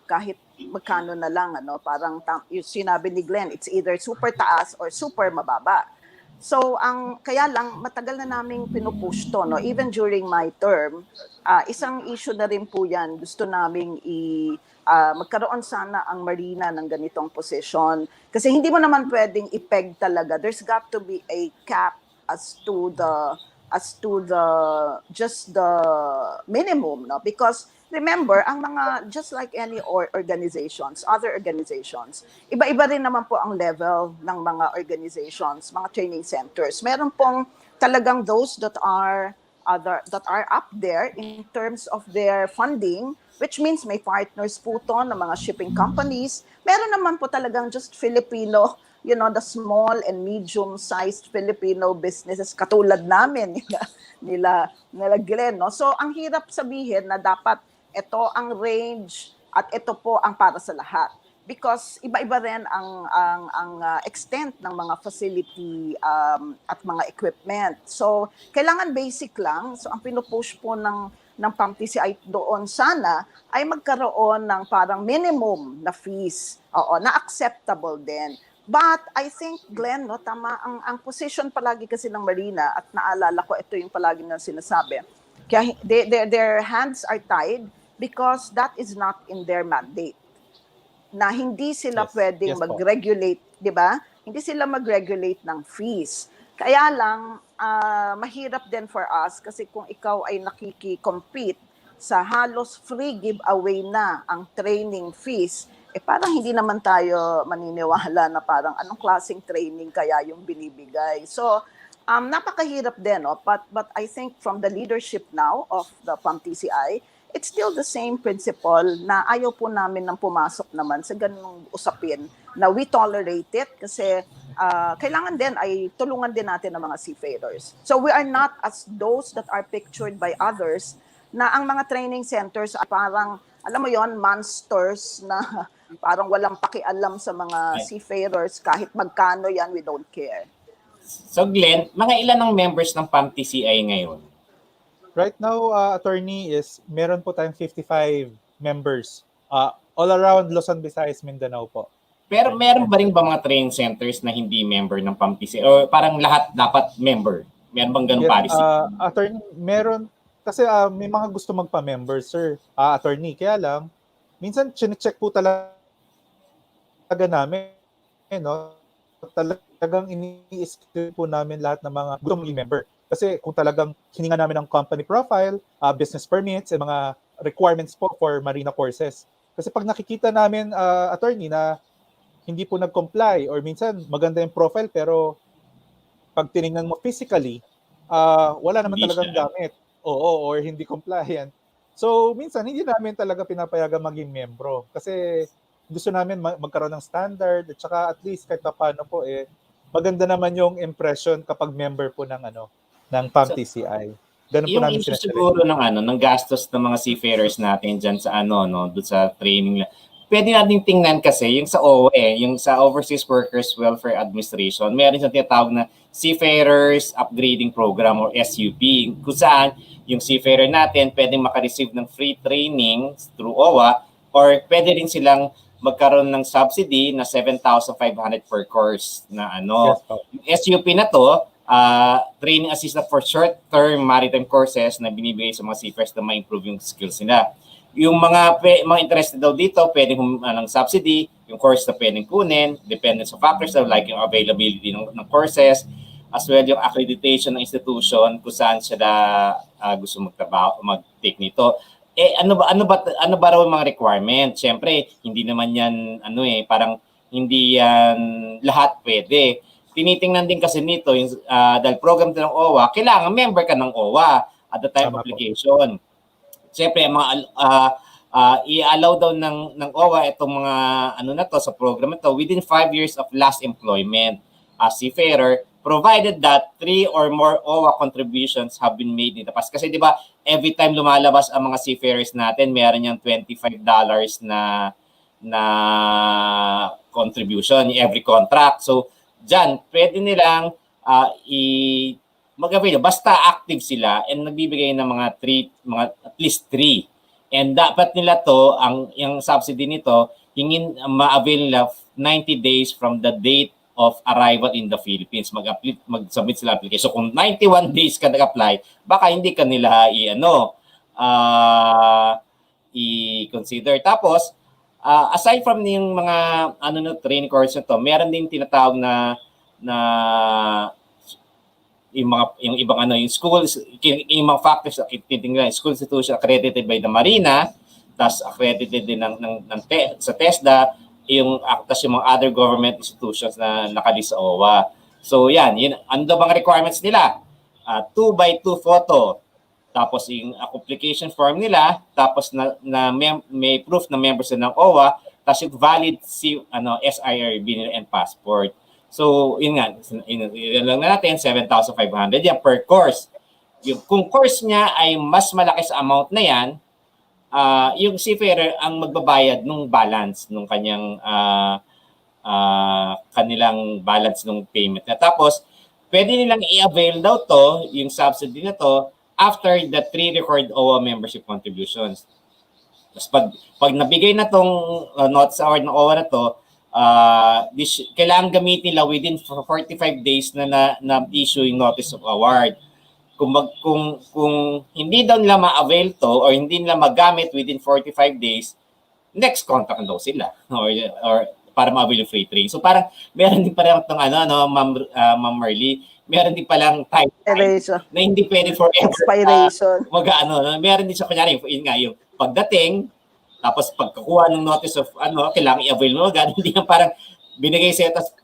kahit magkano na lang, ano, parang yung sinabi ni Glenn, it's either super taas or super mababa. So kaya lang matagal na naming pinupush to, no, even during my term. Isang issue na rin po yan, gusto naming magkaroon sana ang Marina ng ganitong posisyon kasi hindi mo naman pwedeng ipeg talaga. There's got to be a cap as to the just the minimum, no, because remember ang mga just like any other organizations, iba-iba rin naman po ang level ng mga organizations, mga training centers. Meron pong talagang those that are up there in terms of their funding, which means may partners po to ng mga shipping companies. Meron naman po talagang just Filipino, you know, the small and medium-sized Filipino businesses katulad namin, nila Glenn, no? So, ang hirap sabihin na dapat ito ang range at ito po ang para sa lahat. Because iba-iba rin ang extent ng mga facility at mga equipment. So, kailangan basic lang. So, ang pinupush po ng PAMTCI doon sana ay magkaroon ng parang minimum na fees, na acceptable din. But I think, Glenn, no, tama, ang position palagi kasi ng Marina, at naalala ko, ito yung palagi na sinasabi, kaya their hands are tied because that is not in their mandate. Na hindi sila pwedeng mag-regulate, di ba? Hindi sila mag-regulate ng fees. Kaya lang, mahirap din for us kasi kung ikaw ay nakiki-compete sa halos free giveaway na ang training fees, parang hindi naman tayo maniniwala na parang anong klaseng training kaya yung binibigay. So, napakahirap din, no? But I think from the leadership now of the PAMTCI, it's still the same principle na ayaw po namin nang pumasok naman sa ganung usapin na we tolerate it kasi kailangan din ay tulungan din natin ang mga seafarers. So we are not as those that are pictured by others na ang mga training centers ay parang, alam mo yon, monsters na parang walang pakialam sa mga seafarers, kahit magkano yan, we don't care. So Glenn, mga ilan ang members ng PAMTCI ngayon? Right now, attorney, is meron po tayong 55 members all around Luzon, Visayas, Mindanao po. Pero meron ba rin ba mga training centers na hindi member ng PAMTCI? O parang lahat dapat member? Meron bang ganung policy? Attorney, meron. Kasi may mga gusto magpa-member, sir. Attorney, kaya lang, minsan chine-check po talaga namin, no? Talagang ini-screen po namin lahat ng mga gusto mag-member. Kasi kung talagang hininga namin ng company profile, business permits, mga requirements po for marina courses. Kasi pag nakikita namin, attorney, na hindi po nag-comply or minsan maganda yung profile pero pag tinignan mo physically, wala naman Hindi talagang siya. gamit. Oo, or hindi compliant. So, minsan hindi namin talaga pinapayagan maging membro. Kasi gusto namin magkaroon ng standard at saka at least kahit paano po maganda naman yung impression kapag member po ng ng PAMTCI. Ganun po Yung namin issue sinasabi. siguro ng gastos ng mga seafarers natin dyan sa doon sa training. Pwede natin tingnan kasi yung sa OWA, yung sa Overseas Workers Welfare Administration, meron siyang tinatawag na Seafarers Upgrading Program or SUP, kung saan yung seafarer natin pwedeng makareceive ng free training through OWA or pwede rin silang magkaroon ng subsidy na 7,500 per course na Yes, po. Yung SUP na to, training assistant for short-term maritime courses na binibigay sa mga seafarers na ma-improve yung skills nila. Yung mga interested daw dito, pwedeng ng subsidy, yung course na pwedeng kunin, dependent sa factors like yung availability ng courses, as well yung accreditation ng institution kung saan sila gusto magtrabaho, mag-take nito. Ano ba raw yung mga requirement? Siyempre, hindi naman yan parang hindi yan lahat pwede. Tinitingnan din kasi nito yung dahil program ng OWA, kailangan member ka ng OWA at the time of application. Siyempre, i-allow daw ng OWA itong mga na to sa program ito within 5 years of last employment as seafarer, provided that 3 or more OWA contributions have been made in the past. Kasi di ba, every time lumalabas ang mga seafarers natin, meron yung $25 na contribution every contract. So, dyan, pwede nilang mag-avail. Basta active sila and nagbibigay ng mga at least 3. And dapat nila to, yung subsidy nito, ma-avail nila 90 days from the date of arrival in the Philippines. Mag-submit sila application. So kung 91 days ka nag-apply, baka hindi ka nila i-consider. Tapos, aside from yung mga training course na to, meron din tinatawag na yung ibang yung schools, yung mga factors na titingnan, school institution accredited by the Marina, tas accredited din sa TESDA, yung mga other government institutions na nakalista sa OWA. So yan, ano daw bang requirements nila? 2x2 photo, tapos yung application form nila, tapos may proof na members ng OWA, tapos yung valid SIRB nila and passport. So, yun nga, yun lang natin, 7,500 yan per course. Kung course niya ay mas malaki sa amount na yan, yung seafarer ang magbabayad nung balance nung kanilang balance nung payment na. Tapos, pwede nilang i-avail daw to, yung subsidy na to, after the 3 record OWA membership contributions. Tapos pag nabigay na tong notice award ng OWA na to, kailangan gamitin nila within 45 days na issue yung notice of award. Kung hindi daw nila ma-avail to or hindi nila magamit within 45 days, next contract daw sila or para ma-avail yung free training. So parang meron din parang itong Ma'am Merle, meron din palang time na hindi pwede forever. Expiration. Meron din siya kunyari yung pagdating, tapos pagkakuha ng notice of kailangan i-avail mo agad, hindi yan parang binigay sa'yo tapos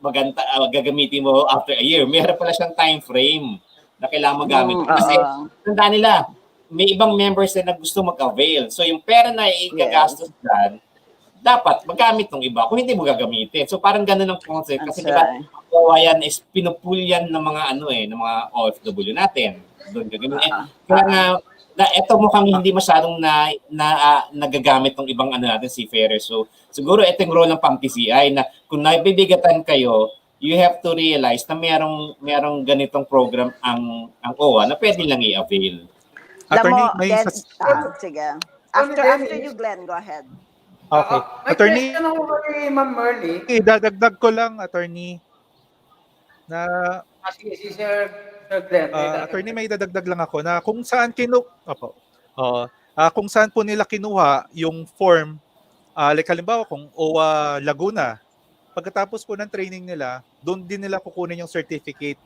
gagamitin mo after a year. Meron pala siyang time frame na kailangan magamit. Kasi tandaan nila, may ibang members na gusto mag-avail. So yung pera na igagastos dyan, dapat magamit ng iba kung hindi mo gagamitin. So parang ganun ang concept. Kasi diba, yan is pinupull yan ng mga ng mga OFW natin. Doon gagawin. Kaya nga, ito mukhang hindi masyadong nagagamit ng ibang natin seafarers. So siguro ito yung role ng PAMTCI na kung nabibigatan kayo, you have to realize na merong ganitong program ang OWA na pwede lang i-avail. Attorney, sige. After you, Glenn, go ahead. Okay. Attorney, question ako kay Ma'am Merle. Dadagdag ko lang, attorney, na Sige, si Sir Glenn. attorney, may dadagdag lang ako na kung saan kung saan po nila kinuha yung form, like halimbawa kung OWA Laguna, pagkatapos po ng training nila, doon din nila kukunin yung certificate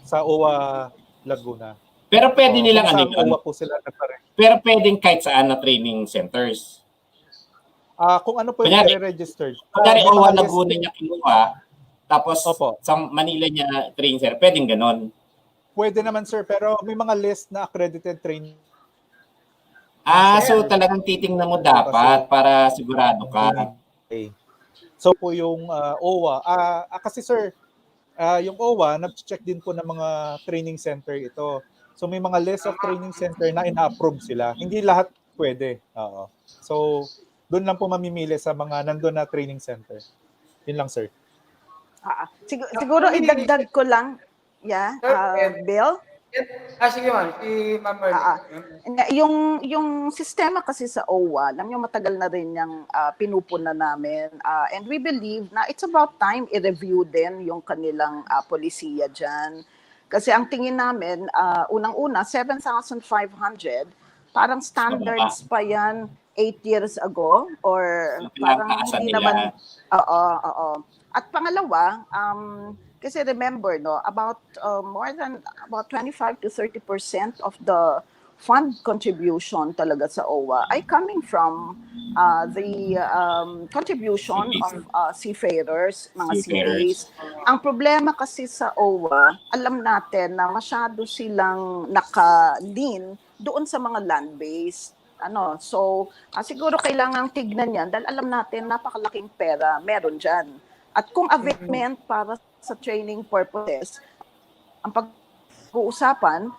sa OWA Laguna. Pero pwede nilang OWA po sila nagpare. Pero pwedeng kahit saan na training centers. Kung ano po yung registered. Kunyari OWA Laguna niya kinuha, tapos Opo. sa Manila niya training center, pwedeng ganon. Pwede naman sir, pero may mga list na accredited training. So talagang titingnan mo dapat para sigurado ka. Okay. So po yung OWA, kasi sir, yung OWA, nag-check din po ng mga training center ito. So may mga list of training center na ina-approve sila. Hindi lahat pwede. So doon lang po mamimili sa mga nandun na training center. Yun lang sir. Siguro idagdag ko lang, Bill. Sige ma'am, si Ma'am Merle. Yung sistema kasi sa OWA, alam nyo matagal na rin yung pinupuna namin. And we believe na it's about time i-review din yung kanilang polisiya dyan. Kasi ang tingin namin, unang-una, 7,500, parang standards pa yan 8 years ago or parang Pinangtaasan hindi nila. naman, oo. At pangalawa, kasi remember, no, about more than about 25 to 30% of the fund contribution talaga sa OWA ay coming from the contribution of seafarers, mga Seafarers. CAs. Ang problema kasi sa OWA, alam natin na masyado silang naka-lean doon sa mga land-based. So, siguro kailangang tignan yan dahil alam natin napakalaking pera meron dyan. At kung availment para sa training purposes, ang pag-uusapan,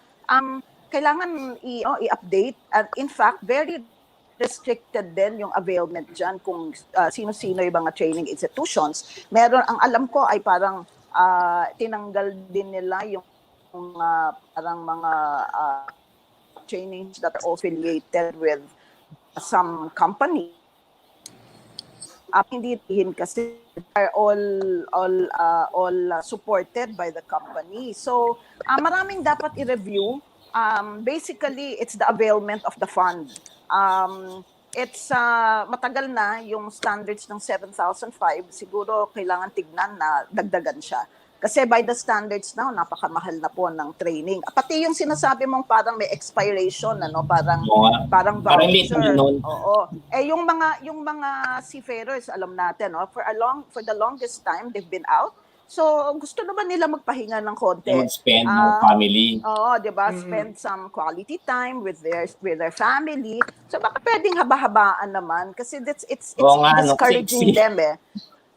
kailangan i-update. And in fact, very restricted din yung availment dyan kung sino-sino yung mga training institutions. Meron, ang alam ko ay parang tinanggal din nila yung parang mga trainings that are affiliated with some company. Hindi din kasi are all supported by the company. So, maraming dapat i-review. Basically, it's the availment of the fund. It's matagal na yung standards ng 7,005. Siguro kailangan tignan na dagdagan siya. Kasi by the standards now, napakamahal na po ng training. Pati yung sinasabi mong parang may expiration, parang voucher. Oo. Yung mga seafarers, alam natin, for the longest time they've been out. So gusto naman nila magpahinga ng konti. Spend ng family. Oo, 'di ba? Spend some quality time with their family. So baka pwedeng haba-habaan naman kasi it's discouraging them eh.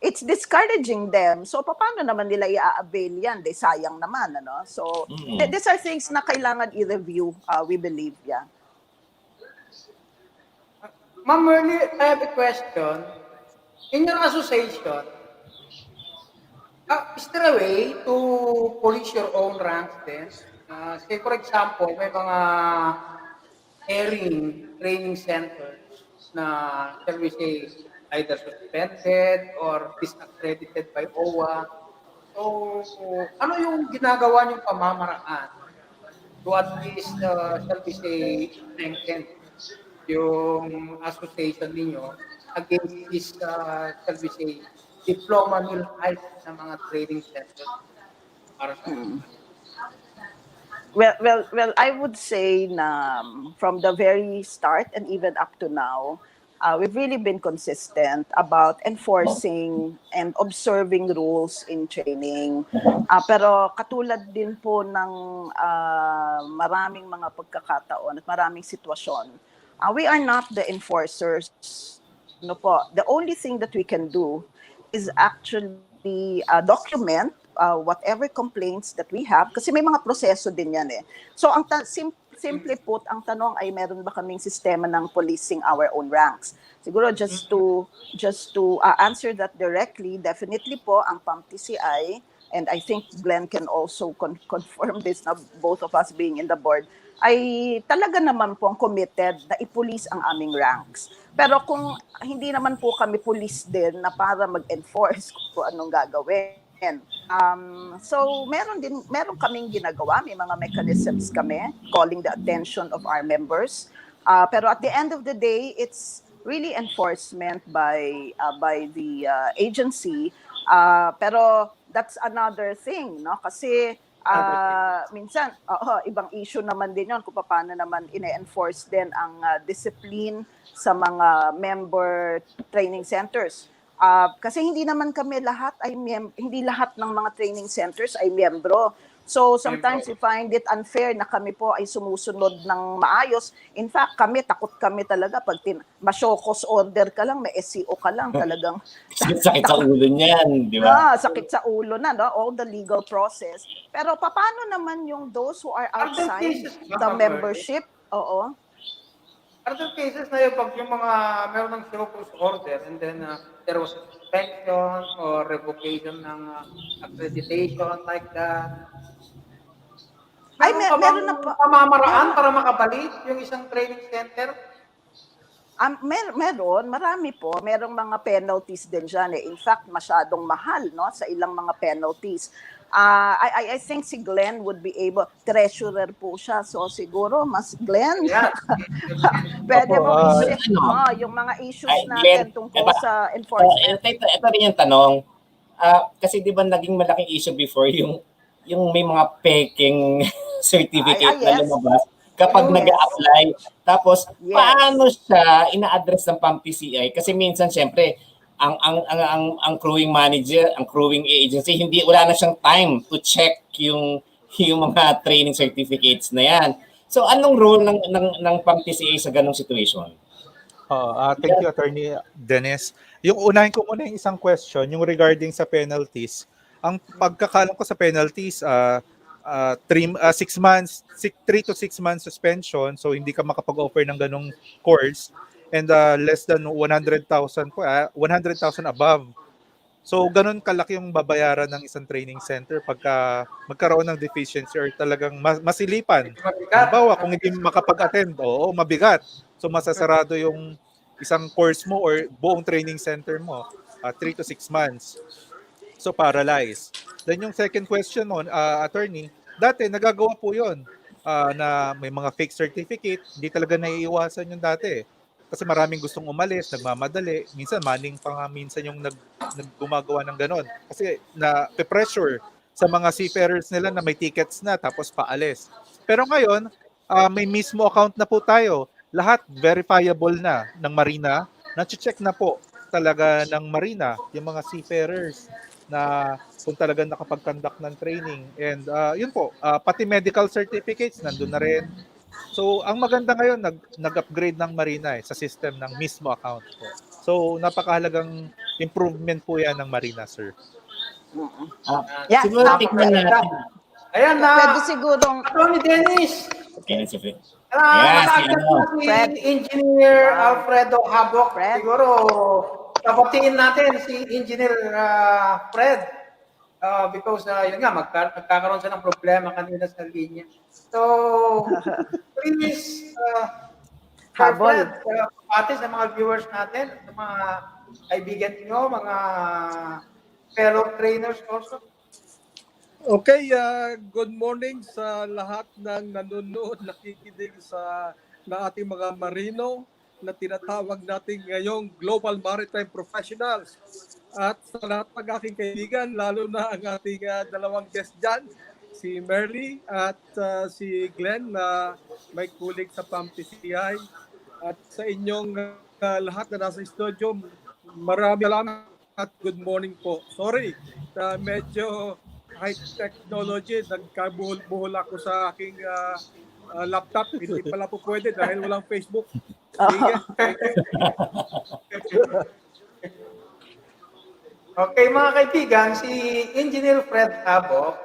It's discouraging them. So, paano naman nila i-avail yan? Sayang naman, So, these are things na kailangan i-review, we believe, yeah. Ma'am Merle, I have a question. In your association, is there a way to police your own ranks then? Say, for example, may mga training centers na, shall we say, either suspended or disaccredited by OWA. So, ano yung ginagawa niyong pamamaraan to at least, shall we say, strengthen yung association ninyo against this, shall we say, diploma mill type na mga training centers? Para sa Well, I would say na from the very start and even up to now, we've really been consistent about enforcing and observing rules in training. Pero katulad din po ng maraming mga pagkakataon at maraming sitwasyon, we are not the enforcers. The only thing that we can do is actually document whatever complaints that we have kasi may mga proseso din yan eh. So ang simply put, ang tanong ay meron ba kaming sistema ng policing our own ranks? Siguro just to answer that directly, definitely po ang PAMTCI, and I think Glenn can also confirm this na both of us being in the board, ay talaga naman po ang committed na i-police ang aming ranks. Pero kung hindi naman po kami police din na para mag-enforce kung anong gagawin. So meron kaming ginagawa, may mga mechanisms kami calling the attention of our members. Pero at the end of the day, it's really enforcement by the agency. Pero that's another thing, kasi minsan ibang issue naman din yon kung paano naman ine-enforce din ang discipline sa mga member training centers. Kasi hindi naman kami lahat hindi lahat ng mga training centers ay miyembro. So sometimes we find it unfair na kami po ay sumusunod ng maayos. In fact, takot kami talaga pag ma-show-cause order ka lang, may SCO ka lang, talagang sakit sa ulo niyan, di ba? Sakit sa ulo na, all the legal process. Pero paano naman yung those who are outside the membership? Oo. Are there cases na yung mga meron ng show-cause order and then there was suspension or revocation ng accreditation like that? Meron na pamamaraan para makabalik yung isang training center? Meron, marami po. Merong mga penalties din dyan. In fact, masyadong mahal, no, sa ilang mga penalties. I think si Glenn would be able, treasurer po siya. So siguro, mas Glenn, Yan. pwede Opo, mo i-share ano, yung mga issues Glenn, natin tungkol sa ito, enforcement. ito rin yung tanong. Kasi di ba naging malaking issue before yung may mga peking certificate na yes. lumabas kapag Yes. nag-a-apply. Tapos, Yes. paano siya ina-address ng PAMTCI? Kasi minsan, syempre, ang crewing manager, ang crewing agency, wala na siyang time to check yung mga training certificates na yan. So, anong role ng PAMTCI sa ganong situation? Thank you, Attorney Dennis. Yung unahin ko muna yung isang question, yung regarding sa penalties. Ang pagkakalam ko sa penalties, 3 to 6 months suspension, so hindi ka makapag-offer ng ganong course, and less than 100,000 po, 100,000 above. So ganun kalaki yung babayaran ng isang training center pagka magkaroon ng deficiency or talagang masilipan. Halimbawa, kung hindi makapag-attend, oo, mabigat. So masasarado yung isang course mo or buong training center mo, 3 to 6 months. So paralyzed. Then yung second question mo, attorney, dati nagagawa po yun na may mga fake certificate, hindi talaga naiiwasan yung dati. Kasi maraming gustong umalis, nagmamadali. Minsan, manning pa nga minsan yung gumagawa ng ganon. Kasi na-pressure sa mga seafarers nila na may tickets na tapos paalis. Pero ngayon, may mismo account na po tayo. Lahat verifiable na ng Marina. Na-check na po talaga ng Marina yung mga seafarers na kung talagang nakapag-conduct ng training. And yun po, pati medical certificates nandun na rin. So, ang maganda ngayon, nag-upgrade ng Marina sa system ng mismo account po. So, napakahalagang improvement po yan ng Marina, sir. Yeah, Siguro tignan natin. Ayan na. Pwede sigurong Attorney Dennis. Ayan si Fred. Nakaagad na si Fred. Engineer ALFREDO HABOC. Fred. Siguro, tapatiin natin si Engineer Fred. Because yun nga, magkakaroon siya ng problema kanina sa linya. So, please, Habol. Fred, pati sa mga viewers natin, sa mga kaibigan niyo, mga fellow trainers also. Okay, good morning sa lahat ng nanonood, nakikinig na ating mga Marino na tinatawag natin ngayong Global Maritime Professionals. At sa lahat ng aking kaibigan, lalo na ang ating dalawang guest dyan, si MERLE at si Glenn na may kulig sa PAMTCI. At sa inyong lahat na nasa studio, maraming salamat at good morning po. Sorry, medyo high technology, nagkabuhol-buhol ako sa aking laptop. Hindi pala po pwede dahil walang Facebook. Sige. Okay mga kaibigan, si Engineer Fred HABOC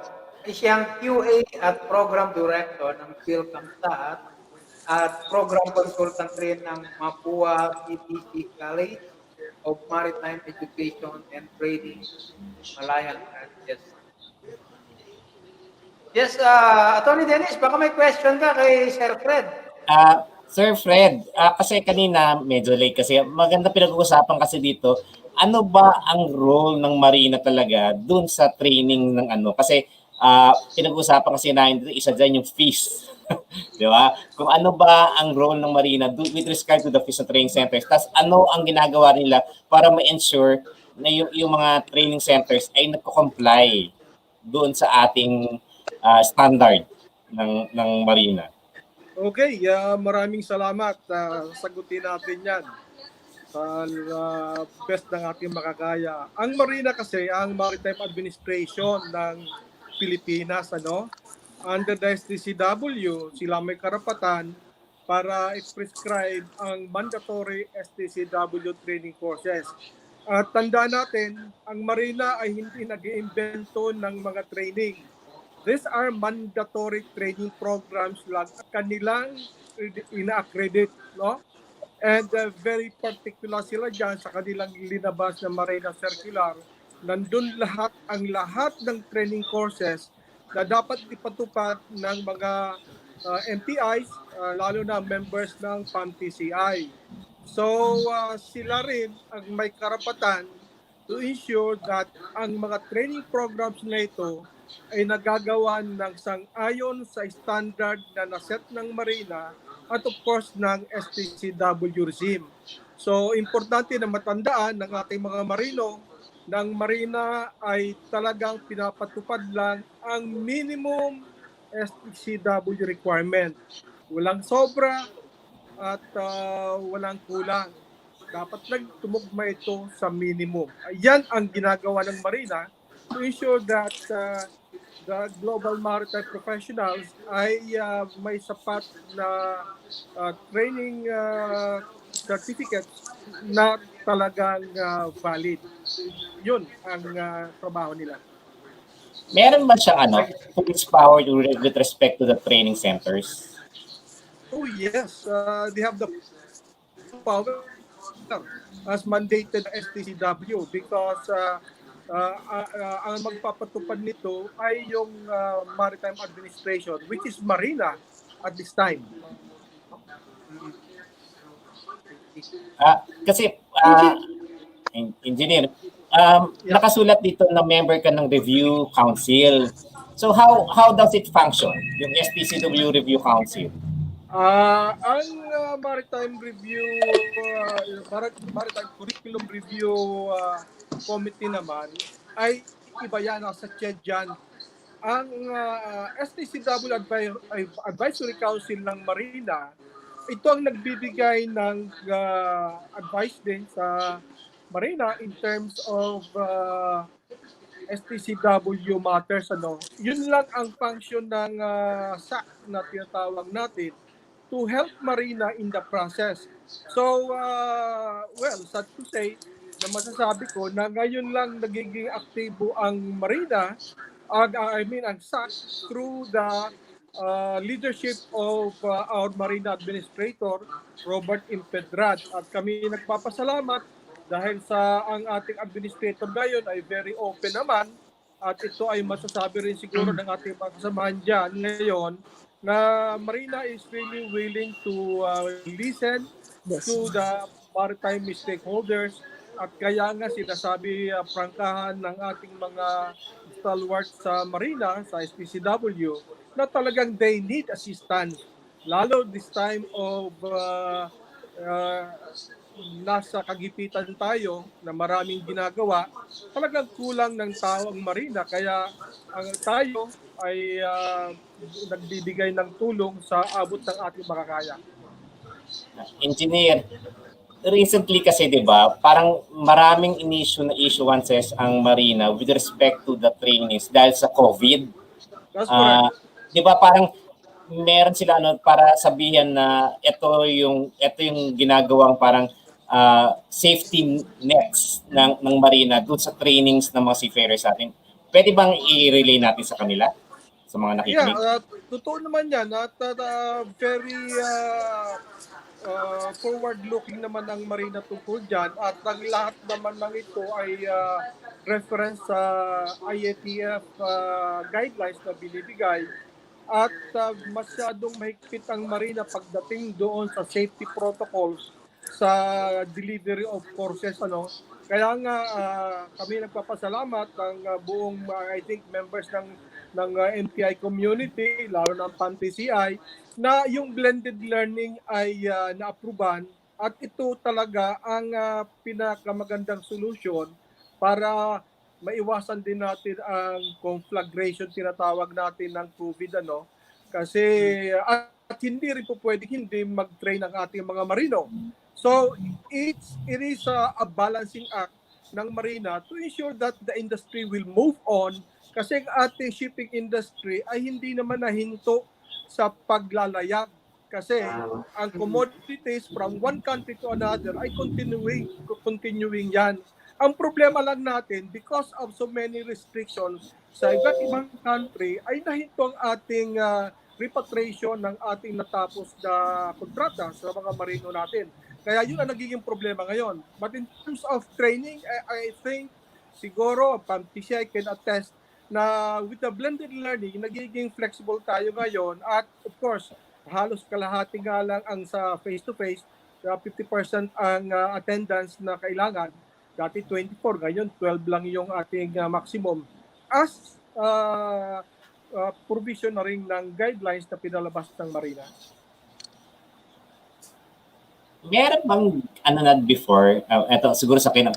ay siyang QA at Program Director ng PHILCAMSAT at Program Consultant rin ng Mapua PTC College of Maritime Education and Training, Malayan Branches. Yes, Attorney Dennis, baka may question ka kay Sir Fred. Sir Fred, kasi kanina medyo late kasi maganda pinag-uusapan kasi dito, ano ba ang role ng Marina talaga dun sa training ng ano? Kasi pinag-uusapan kasi namin dito, isa dyan yung fees. Di ba? Kung ano ba ang role ng Marina with respect to the fees sa training centers, tas ano ang ginagawa nila para ma-ensure na yung mga training centers ay nagko-comply doon sa ating standard ng Marina. Okay, maraming salamat. Sagutin natin yan sa best ng ating makakaya. Ang Marina kasi, ang Maritime Administration ng Pilipinas, under the STCW, sila may karapatan para i-prescribe ang mandatory STCW training courses. At tandaan natin, ang Marina ay hindi nag-iimbento ng mga training. These are mandatory training programs lang kanilang ina-accredit, no? And very particular sila dyan sa kanilang linabas na Marina Circular. Nandun lahat ng training courses na dapat ipatupad ng mga MPIs, lalo na members ng PAMTCI. So sila rin ang may karapatan to ensure that ang mga training programs na ito ay nagagawa ng sang-ayon sa standard na naset ng Marina at of course ng STCW regime. So importante na matandaan ng ating mga Marino ng Marina ay talagang pinapatupad lang ang minimum STCW requirement. Walang sobra at walang kulang. Dapat lang tumugma ito sa minimum. Yan ang ginagawa ng Marina to ensure that the global maritime professionals ay may sapat na training certificates na talagang valid. Yun ang trabaho nila. Meron ba siyang police power with respect to the training centers? Oh yes, they have the power as mandated STCW because ang magpapatupad nito ay yung Maritime Administration, which is Marina at this time. Kasi engineer, nakasulat dito na member ka ng review council. So how does it function, yung STCW Review Council? Ang Maritime Review, Maritime Curriculum Review Committee naman ay iba yan, sa dyan. Ang STCW Advisory Council ng Marina, ito ang nagbibigay ng advice din sa Marina in terms of STCW matters. Yun lang ang function ng SAC na tinatawag natin to help Marina in the process. So, well, sad to say, na masasabi ko na ngayon lang nagiging aktibo ang Marina, ang SAC, through the leadership of our Marina Administrator, Robert Impedrad. At kami nagpapasalamat dahil sa ang ating administrator ngayon ay very open naman, at ito ay masasabi rin siguro ng ating mga kasamahan dyan ngayon, na Marina is really willing to listen to the maritime stakeholders, at kaya nga sinasabi prangkahan ng ating mga stalwarts sa Marina, sa STCW, na talagang they need assistance. Lalo this time of nasa kagipitan tayo na maraming ginagawa, talagang kulang ng tao ang Marina. Kaya tayo ay nagbibigay ng tulong sa abot ng ating makakaya. Engineer, recently kasi 'di ba, parang maraming issuances ang Marina with respect to the trainees dahil sa COVID. That's correct. 'Di ba parang meron sila para sabihan na ito yung ginagawang parang safety nets ng Marina doon sa trainings ng mga seafarers natin. Pwede bang i-relay natin sa kanila? Sa mga nakikinig? Yeah, totoo naman yan. At very forward-looking naman ang Marina tungkol dyan. At ang lahat naman ng ito ay reference sa IATF guidelines na binibigay. At masyadong mahigpit ang Marina pagdating doon sa safety protocols sa delivery of courses. Kaya nga kami nagpapasalamat ng buong I think members ng MPI community, lalo ng PAMTCI, na yung blended learning ay na-approvean, at ito talaga ang pinakamagandang solution para maiwasan din natin ang conflagration, tinatawag natin ng COVID. Kasi at hindi rin po pwedeng hindi mag-train ang ating mga Marino. So it is a balancing act ng Marina to ensure that the industry will move on, kasi ang ating shipping industry ay hindi naman nahinto sa paglalayag, kasi ang commodities from one country to another ay continuing yan. Ang problema lang natin, because of so many restrictions sa iba't ibang country, ay nahinto ang ating repatriation ng ating natapos na kontrata sa mga Marino natin. Kaya yun ang nagiging problema ngayon. But in terms of training, I think siguro PAMTCI can attest na with the blended learning, nagiging flexible tayo ngayon. At of course, halos kalahati nga lang ang sa face-to-face. 50% ang attendance na kailangan. Dati 24, ngayon 12 lang yung ating maximum. As provision na rin ng guidelines na pinalabas ng Marina. Meron bang ano na before, eto siguro sa kina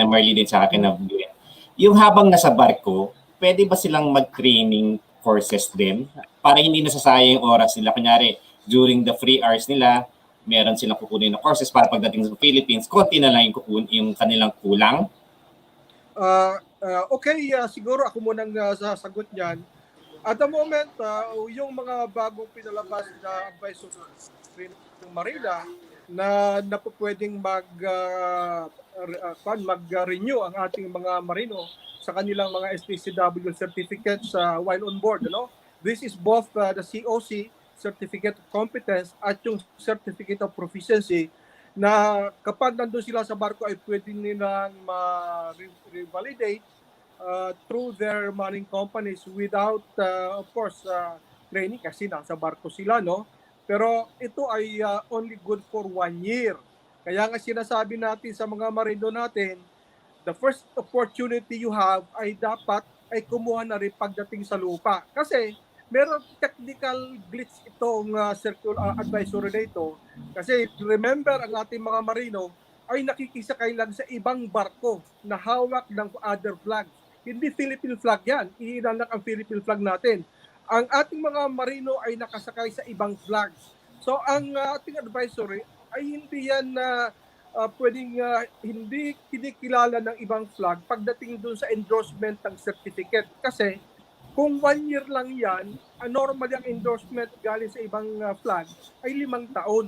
Marley din sa kina Bulilan, yung habang nasa barko, pwede ba silang mag-training courses din para hindi nasasayang yung oras nila? Kunyari, during the free hours nila, meron silang kukunin na courses para pagdating sa Philippines, konti na lang yung kanilang kulang? Okay, siguro ako munang sasagot niyan. At the moment, yung mga bagong pinalabas na advisory ng Marina na pwedeng mag-renew ang ating mga Marino sa kanilang mga STCW certificates while on board. This is both the COC, Certificate of Competence, at yung Certificate of Proficiency na kapag nandun sila sa barko ay pwede nilang ma-revalidate through their mining companies without, of course, training kasi nasa barko sila, no? Pero ito ay only good for 1 year. Kaya nga sinasabi natin sa mga Marino natin, the first opportunity you have ay dapat ay kumuha na rin pagdating sa lupa. Kasi meron technical glitch itong circular advisory dito. Kasi remember, ang ating mga Marino ay nakikisakay lang sa ibang barko na hawak ng other flags. Hindi Philippine flag yan. Iilan lang ang Philippine flag natin. Ang ating mga Marino ay nakasakay sa ibang flags. So ang ating advisory ay hindi yan pwedeng hindi kinikilala ng ibang flag pagdating dun sa endorsement ng certificate. Kasi kung 1 year lang yan, normally ang endorsement galing sa ibang flag ay 5 taon.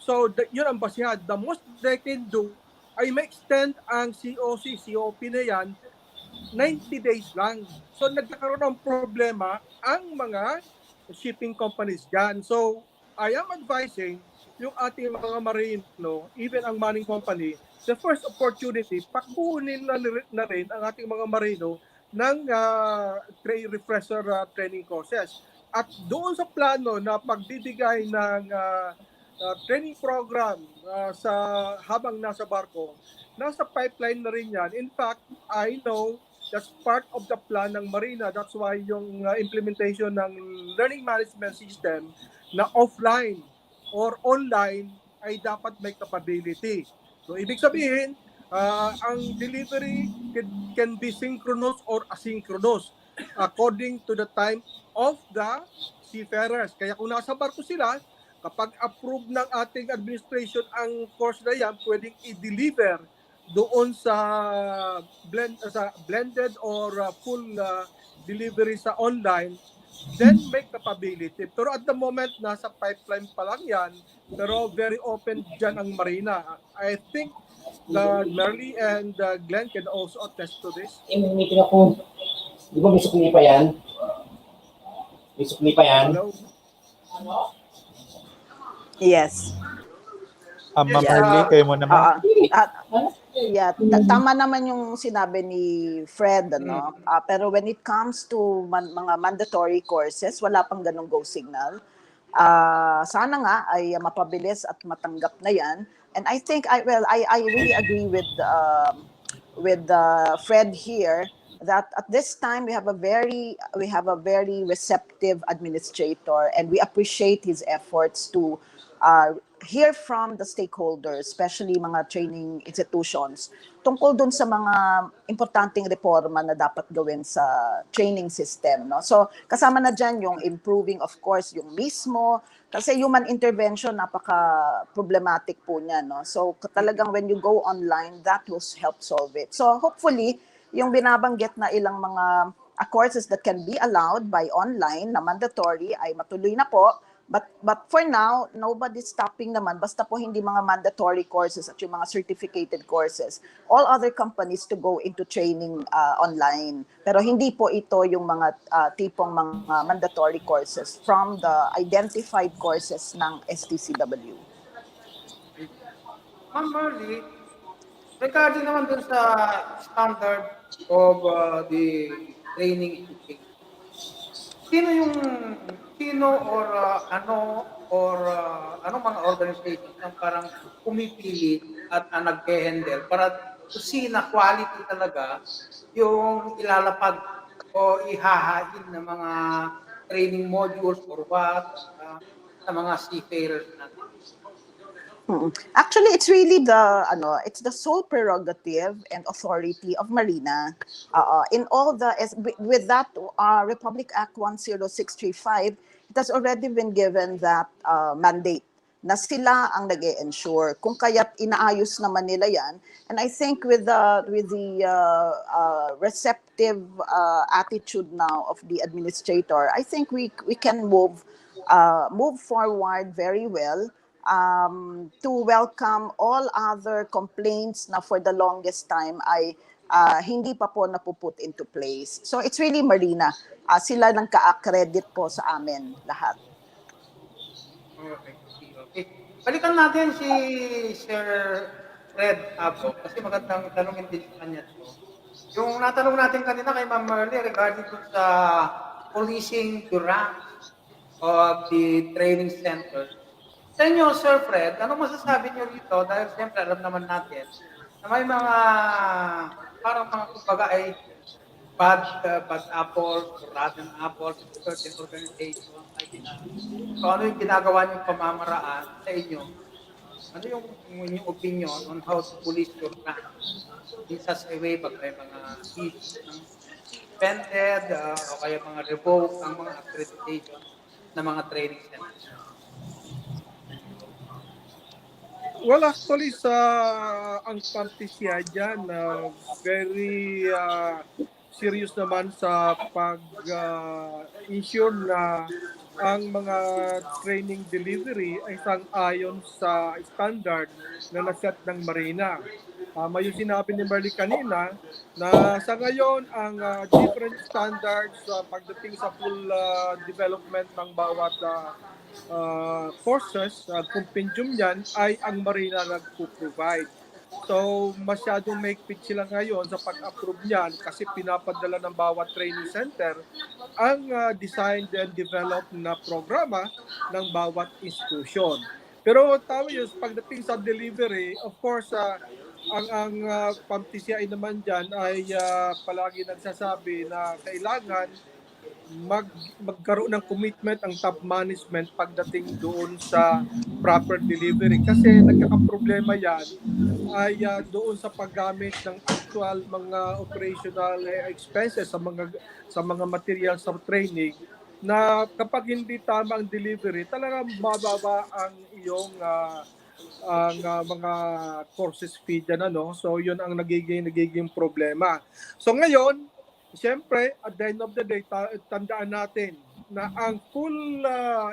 So yun ang basihan. The most they can do ay ma-extend ang COC, COP na yan 90 days lang. So nagkakaroon ng problema ang mga shipping companies dyan. So I am advising yung ating mga Marino, even ang mining company, the first opportunity, pakunin na rin ang ating mga Marino ng refresher training courses. At doon sa plano na pagbibigay ng training program sa habang nasa barko, nasa pipeline na rin yan. In fact, I know that's part of the plan ng Marina. That's why yung implementation ng learning management system na offline or online ay dapat may capability. So, ibig sabihin, ang delivery can be synchronous or asynchronous according to the time of the seafarers. Kaya kung nasa barko sila, kapag approve ng ating administration ang course na yan, pwedeng i-deliver doon sa blended or full delivery sa online, then make capability. Pero at the moment, nasa pipeline pa lang yan, pero very open dyan ang Marina. I think Merle and Glenn can also attest to this. Meeting ako. Di ba may sukli pa yan? May sukli pa yan? Hello? Yes. Ma'am Yeah. Merle, kayo mo naman. Yeah, tama naman yung sinabi ni Fred, ano? Pero when it comes to mga mandatory courses, wala pang ganong go signal. Sana nga ay mapabilis at matanggap na yan. And I think I really agree with Fred here that at this time we have a very receptive administrator, and we appreciate his efforts to hear from the stakeholders, especially mga training institutions, tungkol dun sa mga importanteng reforma na dapat gawin sa training system. No? So, kasama na dyan yung improving, of course, yung mismo, kasi human intervention, napaka-problematic po niya. No? So, talagang when you go online, that will help solve it. So, hopefully, yung binabanggit na ilang mga courses that can be allowed by online na mandatory ay matuloy na po. But for now, nobody's stopping naman. Basta po hindi mga mandatory courses at yung mga certificated courses. All other companies to go into training online. Pero hindi po ito yung mga tipong mga mandatory courses from the identified courses ng STCW. Ma'am Merle, regarding naman dun sa standard of the training equipment, sino or ano or anong mga organizations ang parang pumipili at nag-handle para to see na quality talaga yung ilalapag o ihahain ng mga training modules or what sa mga seafarers natin. Actually, it's really it's the sole prerogative and authority of Marina. In all with that Republic Act 10635, it has already been given that mandate na sila ang nag-e-ensure. Kung kaya't inaayos naman nila yan. And I think with the receptive attitude now of the administrator, I think we can move forward very well to welcome all other complaints na for the longest time ay hindi pa po napuput into place. So it's really Marina. Sila nang ka-accredit po sa amin lahat. Okay. Balikan natin si Sir Fred HABOC kasi magandang tanongin din sa kanya to. Yung natanong natin kanina kay Ma'am Merle regarding sa policing the ranks of the training center. Sa inyo, Sir Fred, ano masasabi niyo rito? Dahil siyempre alam naman natin na may mga parang mga kumbaga ay bad apples, rotten apples, certain organizations. So ano yung ginagawa niyong pamamaraan sa inyo? Ano yung inyong opinion on how to police your ranks? In such a way, pag may mga issues ng suspended o kaya mga revoke ang mga accreditation ng mga training centers? Well, actually, ang PAMTCI dyan, very serious naman sa pag-ensure na ang mga training delivery ay sang-ayon sa standard na naset ng Marina. May sinabi ni Merle kanina na sa ngayon ang different standards pagdating sa full development ng bawat courses, compendium yan ay ang Marina nagpo-provide. So masyadong mahigpit sila ngayon sa pag-approve niyan kasi pinapadala ng bawat training center ang designed and developed na programa ng bawat institution. Pero tama yun, pagdating sa delivery, of course, ang PAMTCI naman dyan ay palagi nagsasabi na kailangan magkaroon ng commitment ang top management pagdating doon sa proper delivery. Kasi nagkakaproblema yan ay doon sa paggamit ng actual mga operational expenses sa mga materials sa training na kapag hindi tama ang delivery, talagang bababa ang iyong mga courses fee dyan, ano? So yun ang nagiging problema. So ngayon, siyempre, at the end of the day, tandaan natin na ang full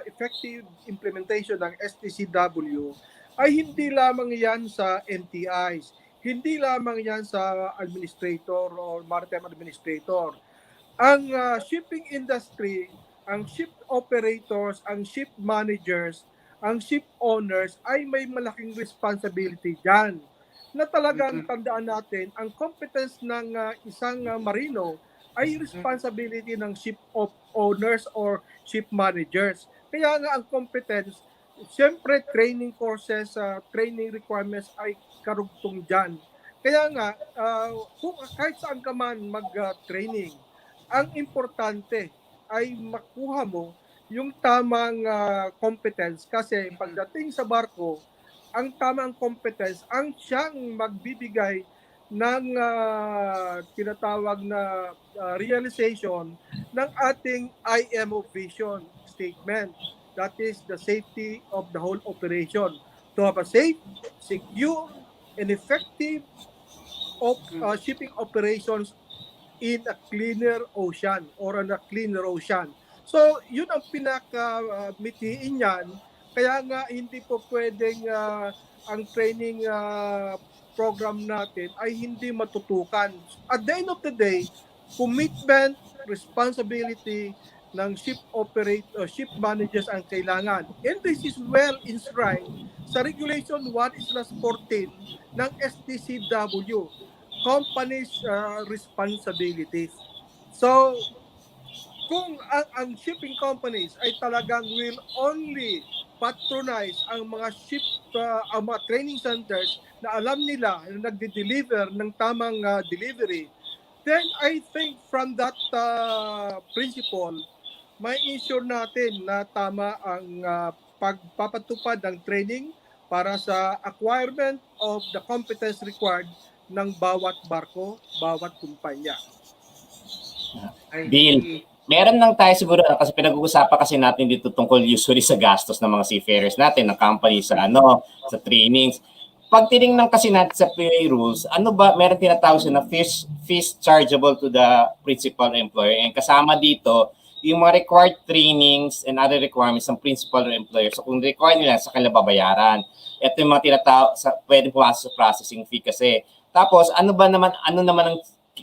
effective implementation ng STCW ay hindi lamang yan sa MTIs, hindi lamang yan sa administrator or maritime administrator. Ang shipping industry, ang ship operators, ang ship managers, ang ship owners ay may malaking responsibility dyan. Na talagang tandaan natin, ang competence ng isang marino ay responsibility ng ship owners or ship managers. Kaya nga ang competence, siyempre training courses, training requirements ay karugtong dyan. Kaya nga, kahit saan ka man mag-training, ang importante ay makuha mo yung tamang competence kasi pagdating sa barko, ang tamang competence ang siyang magbibigay ng tinatawag na realization ng ating IMO vision statement. That is the safety of the whole operation. To have a safe, secure, and effective shipping operations in a cleaner ocean or on a cleaner ocean. So, yun ang pinaka-mitiin yan. Kaya nga hindi po pwedeng ang training program natin ay hindi matutukan. At the end of the day, commitment, responsibility ng ship managers ang kailangan. And this is well enshrined sa Regulation 1/14 ng STCW, companies' responsibilities. So, kung ang shipping companies ay talagang will only patronize ang mga ang mga training centers na alam nila na nagde-deliver ng tamang delivery, then I think from that principle, may ensure natin na tama ang pagpapatupad ng training para sa acquirement of the competence required ng bawat barko, bawat kumpanya. Bill, meron lang tayo siguro kasi pinag-uusapan kasi natin dito tungkol usually sa gastos ng mga seafarers natin, ng company sa sa trainings. Pag tinignan kasi natin sa PA rules, meron tinatawag siya na fees chargeable to the principal employer, and kasama dito yung mga required trainings and other requirements ng principal or employer. So kung required nila, sa kanila babayaran. Ito yung mga tinatawag sa pwedeng pumasok sa processing fee kasi. Tapos ano naman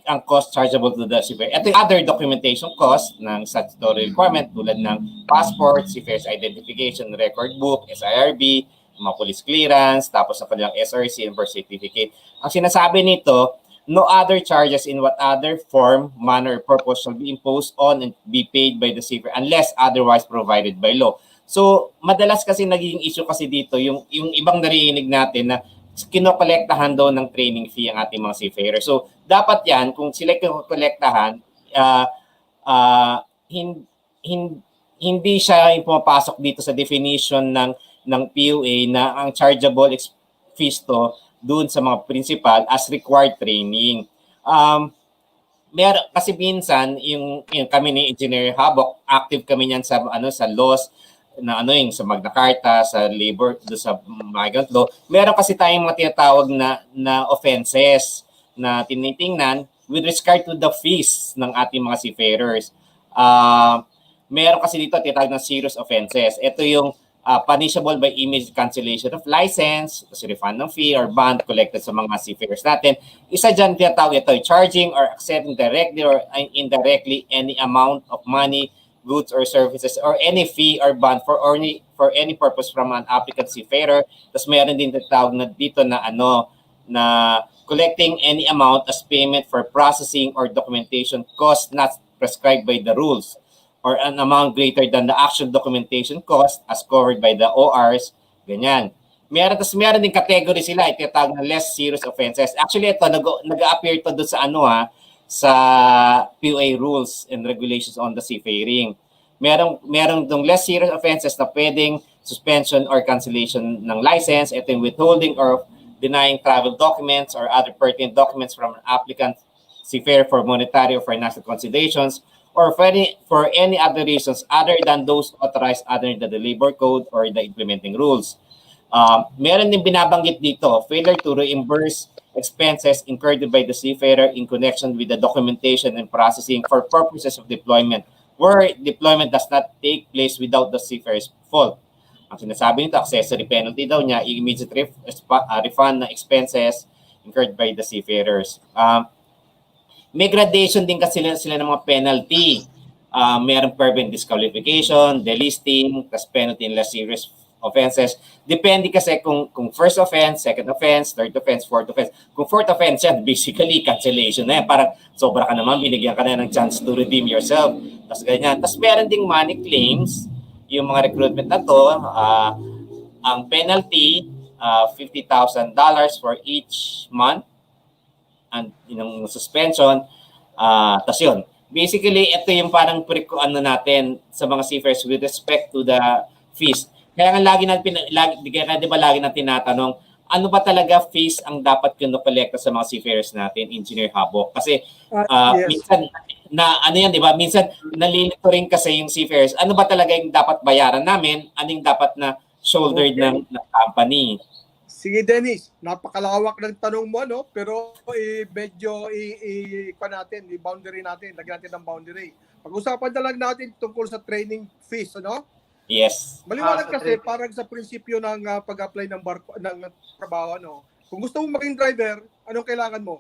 ang cost chargeable to the seafarer? Ito yung other documentation cost ng statutory requirement tulad ng passport, seafarer's identification, record book, SIRB, mga police clearance, tapos ang kanilang SRC and birth certificate. Ang sinasabi nito, no other charges in what other form, manner, or purpose shall be imposed on and be paid by the seafarer unless otherwise provided by law. So, madalas kasi naging issue kasi dito, yung ibang narinig natin na kinokolektahan daw ng training fee ang ating mga seafarer. So, dapat yan, kung sila kinokolektahan, hindi siya yung pumapasok dito sa definition ng PUA na ang chargeable fees to doon sa mga principal as required training. Kasi minsan yung kami ni Engineer HABOC, active kami niyan sa sa laws na sa Magna Carta, sa labor, do sa migrant law. Meron kasi tayong mga tinatawag na offenses na tinitingnan with regard to the fees ng ating mga seafarers. Meron kasi dito tinatawag na serious offenses. Ito yung punishable by immediate cancellation of license, kasi refund ng fee or bond collected sa mga seafarers natin. Isa dyan tinatawag ito, charging or accepting directly or indirectly any amount of money, goods or services, or any fee or bond for any purpose from an applicant seafarer. Tapos meron din tinatawag na dito na na collecting any amount as payment for processing or documentation cost not prescribed by the rules, or an amount greater than the actual documentation cost as covered by the ORs, ganyan. Meron din category sila, itinatawag na less serious offenses. Actually, ito, nag-appear to doon sa sa PUA rules and regulations on the seafaring. Meron dong less serious offenses na pwedeng suspension or cancellation ng license. Ito yung withholding or denying travel documents or other pertinent documents from an applicant seafarer for monetary or financial considerations, or for any other reasons other than those authorized under the labor code or the implementing rules. Meron din binabanggit dito, failure to reimburse expenses incurred by the seafarer in connection with the documentation and processing for purposes of deployment, where deployment does not take place without the seafarer's fault. Ang sinasabi nito, accessory penalty daw niya, immediate refund ng expenses incurred by the seafarers. May gradation din kasi sila ng mga penalty. Merong permanent disqualification, delisting, plus penalty in less serious offenses. Depende kasi kung first offense, second offense, third offense, fourth offense. Kung fourth offense yan, basically cancellation na yan. Parang sobra ka naman, binigyan ka na ng chance to redeem yourself. Tapos ganyan. Tapos meron ding money claims, yung mga recruitment na to. Ang penalty, $50,000 for each month. And yung suspension, tas yun. Basically, ito yung parang natin sa mga seafarers with respect to the fees. Kaya nga lagi natin tinatanong, ano ba talaga fees ang dapat kinokolekta sa mga seafarers natin, Engineer HABOC? Kasi Yes. minsan, di ba? Minsan, nalilito rin kasi yung seafarers. Ano ba talaga yung dapat bayaran namin? Ano yung dapat na shouldered ng company? Sige, Dennis, napakalawak ng tanong mo, no? Pero medyo i-boundary natin, lagyan natin ng boundary. Pag-usapan na lang natin tungkol sa training fees, ano? Yes. Maliwanag kasi parang sa prinsipyo ng pag-apply ng trabaho, ano? Kung gusto mong maging driver, anong kailangan mo?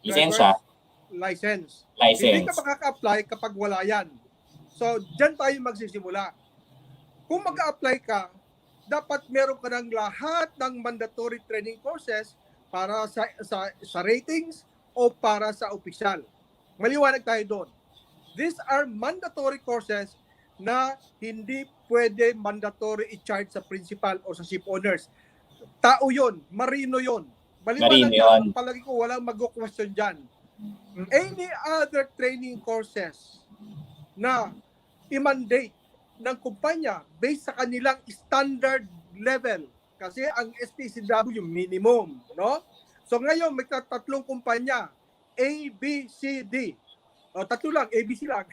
Lisensya. License. License. Hindi ka makaka-apply kapag wala yan. So, dyan tayo magsisimula. Kung mag-a-apply ka, dapat meron ka ng lahat ng mandatory training courses para sa ratings o para sa opisyal. Maliwanag tayo doon. These are mandatory courses na hindi pwede mandatory i-charge sa principal o sa ship owners. Tao yon, marino yon. Baliwanag Marino yan, yun. ang palagi ko walang mag-question dyan. Any other training courses na i-mandate ng kumpanya based sa kanilang standard level, kasi ang STCW minimum, no? So ngayon may tatlong kumpanya, A, B, C, D. O, tatlo lang, A, B, C lang.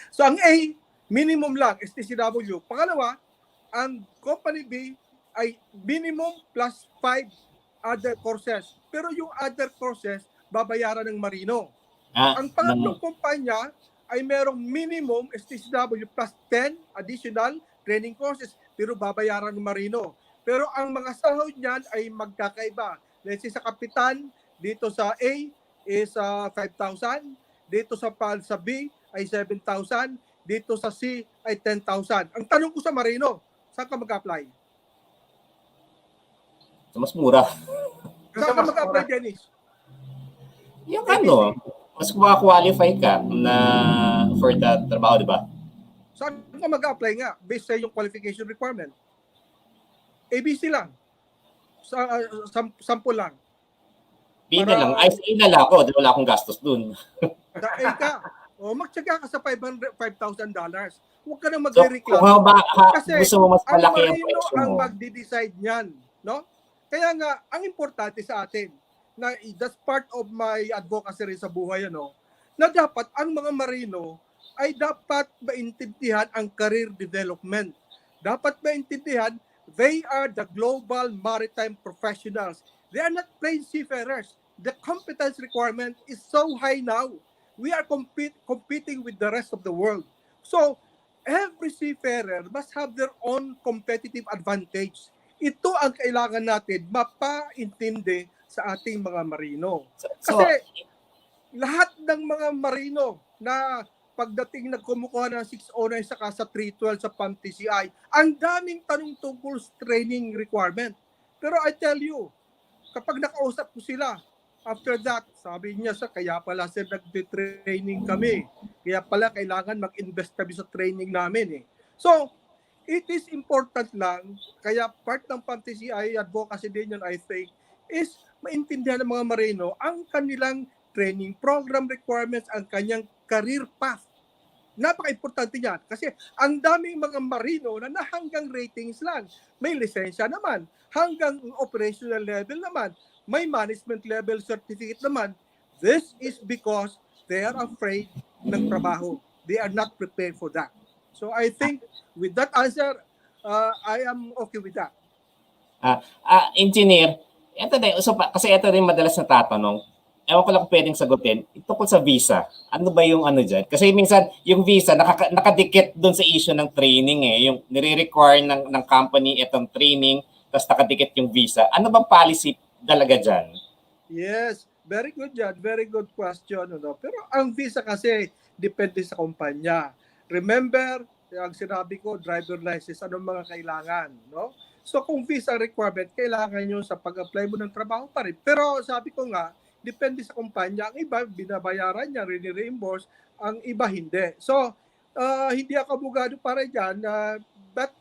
So ang A, minimum lang, STCW. Pangalawa, ang company B ay minimum plus 5 other courses. Pero yung other courses, babayaran ng Marino. Ang pangatlong kumpanya ay merong minimum STCW plus 10 additional training courses, pero babayaran ng Marino. Pero ang mga sahod niyan ay magkakaiba. Let's say sa kapitan, dito sa A is 5,000, dito sa sa B ay 7,000, dito sa C ay 10,000. Ang tanong ko sa Marino, saan ka mag-apply? So, mas mura. Saan ka mag-apply, Dennis? Yung ano, mas qualify ka na for that trabaho, di ba? Saan ka mag-apply nga based sa yung qualification requirement? ABC lang. Sample lang. Pina lang. Ay, sa lang ako. Wala akong gastos dun. Sa A ka. O, magtsaga ka sa $5,000. Huwag ka na So, magre-reklamo. kung Kasi gusto mo mas ang malaki ang Marino presyo ang mo. magdi-decide niyan. No? Kaya nga, ang importante sa atin, na that's part of my advocacy rin sa buhay, ano, na dapat ang mga Marino ay dapat maintindihan ang career development. Dapat maintindihan, they are the global maritime professionals. They are not plain seafarers. The competence requirement is so high now. We are competing with the rest of the world. So, every seafarer must have their own competitive advantage. Ito ang kailangan natin mapaintindi sa ating mga Marino. Kasi lahat ng mga Marino na pagdating nagkumukuha ng 609 saka sa 312 sa PAMTCI, ang daming tanong tungkol sa training requirement. Pero I tell you, kapag nakausap ko sila, after that, sabi niya kaya pala sir nagte-training kami. Kaya pala kailangan mag-invest kami sa training namin eh. So, it is important lang, kaya part ng PAMTCI advocacy din yun, I think, is maintindihan ng mga Marino ang kanilang training program requirements, ang kanyang career path. Napaka-importante yan. Kasi ang daming mga Marino na hanggang ratings lang. May lisensya naman. Hanggang operational level naman. May management level certificate naman. This is because they are afraid ng trabaho. They are not prepared for that. So I think with that answer, I am okay with that. Engineer, ito din, kasi ito rin madalas na tatanong. Ewan ko lang kung pwedeng sagutin. Tungkol sa visa, ano ba yung ano dyan? Kasi minsan, yung visa, nakadikit doon sa issue ng training eh. Yung nire-require ng company itong training, tapos nakadikit yung visa. Ano bang policy talaga dyan? Yes, very good yan. Very good question. No? Pero ang visa kasi, depende sa kumpanya. Remember, ang sinabi ko, driver license, anong mga kailangan. No? So kung visa requirement, kailangan nyo sa pag-apply mo ng trabaho pa rin. Pero sabi ko nga, depende sa kumpanya. Ang iba, binabayaran niya, rini-reimburse. Ang iba, hindi. So, hindi ako abogado para dyan, but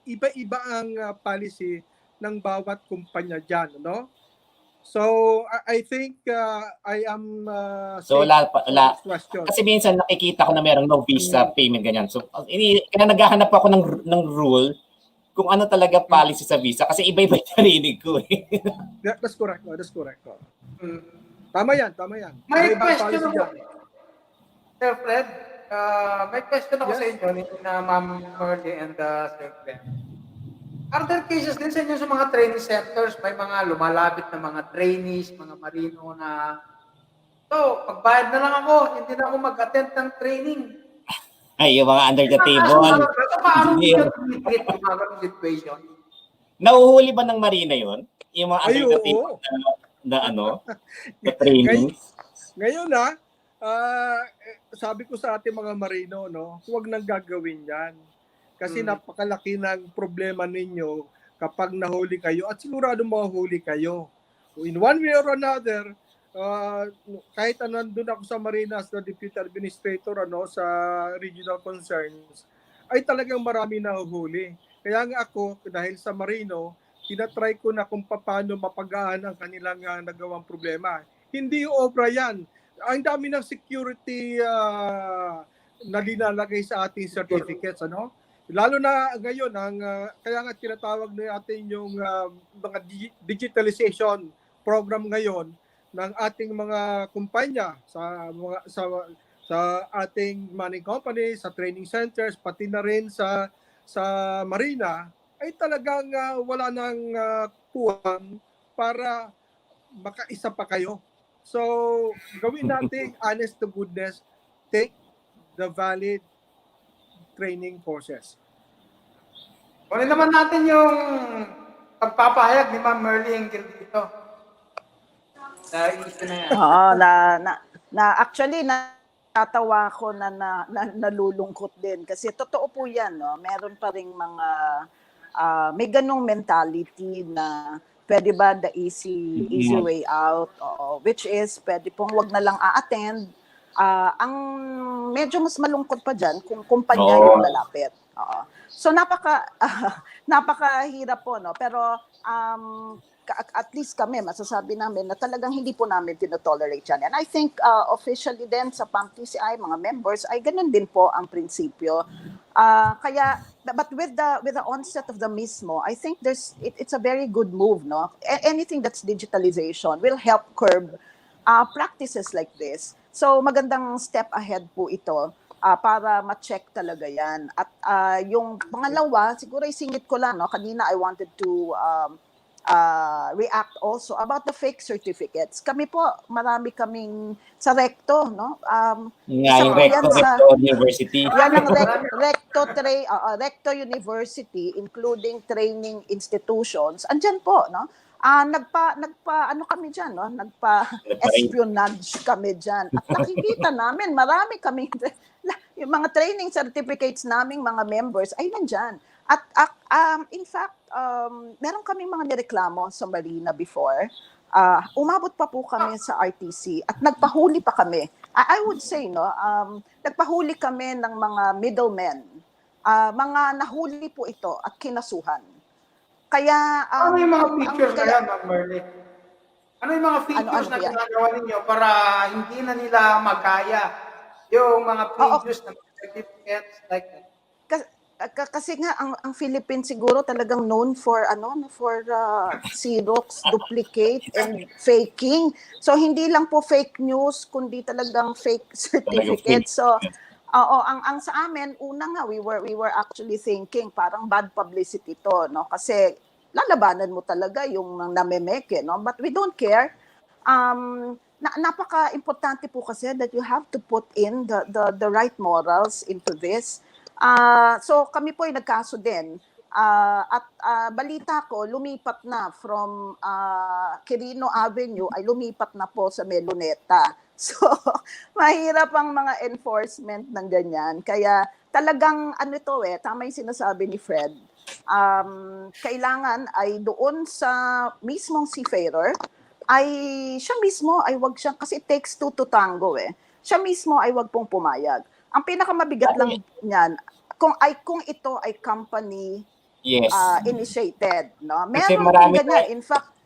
iba-iba ang policy ng bawat kumpanya dyan. No? So, I think I am So, wala. question. Kasi minsan nakikita ko na merong no visa payment, ganyan. So, kaya naghahanap ako ng rule kung ano talaga policy sa visa. Kasi iba-iba yung narinig ko eh. That's correct. That's correct. Tama yan. May question ako. Sir Fred, may question ako sa inyo ni Ma'am Merle and Sir Fred. Are there cases din sa inyo sa mga training centers? May mga lumalapit na mga trainees, mga Marino na pagbayad na lang ako, hindi na ako mag-attend ng training. Ay, yung mga under the table. Paano nyo tinitreat yung mga ganong situation? Nauhuli ba ng Marina yun? Yung mga under the table na training? Ngayon sabi ko sa ating mga Marino, no, huwag nang gagawin yan. Kasi napakalaki ng problema ninyo kapag nahuli kayo at sigurado mahuli kayo. In one way or another, kahit nandun ako sa Marina as the Deputy Administrator sa Regional Concerns, ay talagang marami nahuhuli. Kaya nga ako, dahil sa Marino, tinatry ko na kung paano mapagaan ang kanilang nagawang problema. Hindi obra yan. Ang dami ng security na linalagay sa ating certificates, ano? Lalo na ngayon, kaya nga tinatawag natin yung mga digitalization program ngayon ng ating mga kumpanya sa ating mining company, sa training centers, pati na rin sa Marina, ay talagang wala nang puwang para makaisa pa kayo. So, gawin natin honest to goodness, take the valid training courses. Kunin naman natin yung pagpapahayag ni Ma'am MERLE hinggil dito. Sa issue na yan. Oo, actually natatawa ko na nalulungkot din kasi totoo po 'yan, no. Meron pa ring mga may ganung mentality na pwede ba the easy way out, which is pwede pong wag na lang a-attend. Ang medyo mas malungkot pa diyan kung kumpanya yung lalapit. So napakahirap po, no, pero at least kami, masasabi namin na talagang hindi po namin tinotolerate yan. And I think officially din sa PAMTCI, mga members, ay ganun din po ang prinsipyo. Kaya, but with the onset of the mismo, I think it's a very good move, no? Anything that's digitalization will help curb practices like this. So magandang step ahead po ito para ma-check talaga yan. At yung pangalawa, siguro isingit ko lang, no? Kanina I wanted to react also about the fake certificates. Kami po, marami kaming sa Recto, no? Yung Recto University. Yan ang Recto University, including training institutions. Andyan po, no? Ano kami dyan, no? Nagpa-espionage kami dyan. At nakikita namin, marami kami, yung mga training certificates naming mga members ay nandyan. At in fact, meron kaming mga nireklamo sa Marina before. Umabot pa po kami sa RTC at nagpahuli pa kami. I would say, no, nagpahuli kami ng mga middlemen. Mga nahuli po ito at kinasuhan. Kaya ano yung mga features na yan, Ma'am MERLE? Ano yung mga features na ginagawa ninyo para hindi na nila magkaya yung mga previous na certificates like that? Kasi nga ang Philippines siguro talagang known for Xerox, duplicate and faking. So hindi lang po fake news kundi talagang fake certificate. So ang sa amin una nga we were actually thinking parang bad publicity to, no? Kasi lalabanan mo talaga yung namemeke, no? But we don't care. Napaka-importante po kasi that you have to put in the right morals into this. So kami po ay nagkaso din. At balita ko, lumipat na from Quirino Avenue, ay lumipat na po sa Meloneta. So, mahirap ang mga enforcement ng ganyan. Kaya talagang, tama yung sinasabi ni Fred, kailangan ay doon sa mismong seafarer, ay siya mismo ay wag siya, kasi it takes two to tango siya mismo ay wag pong pumayag. Ang pinakamabigat lang niyan, kung ito ay company initiated, no? Meron ganyan, in fact,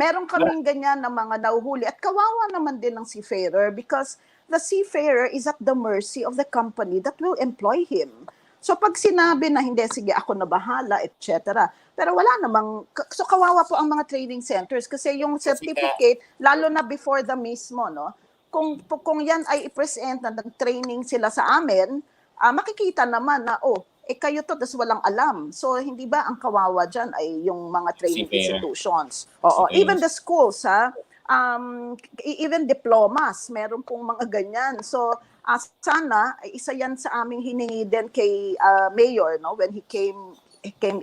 meron kaming ganyan na mga nauhuli at kawawa naman din ng seafarer because the seafarer is at the mercy of the company that will employ him. So pag sinabi na hindi, sige ako na bahala, etc. Pero wala namang, so kawawa po ang mga training centers kasi yung certificate, lalo na before the mismo, no? Kung yan ay i-present na nag-training sila sa amin, makikita naman na, kayo to, tas walang alam. So, hindi ba ang kawawa dyan ay yung mga training institutions? Even the schools, even diplomas, meron pong mga ganyan. So, sana, isa yan sa aming hiningi din kay Mayor, no, when he came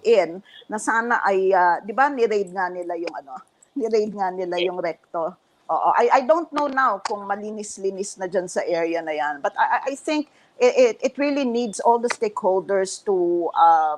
in, na sana ay, di ba, ni-raid nga nila yung Recto. I don't know now kung malinis-linis na dyan sa area na yan. But I think it really needs all the stakeholders to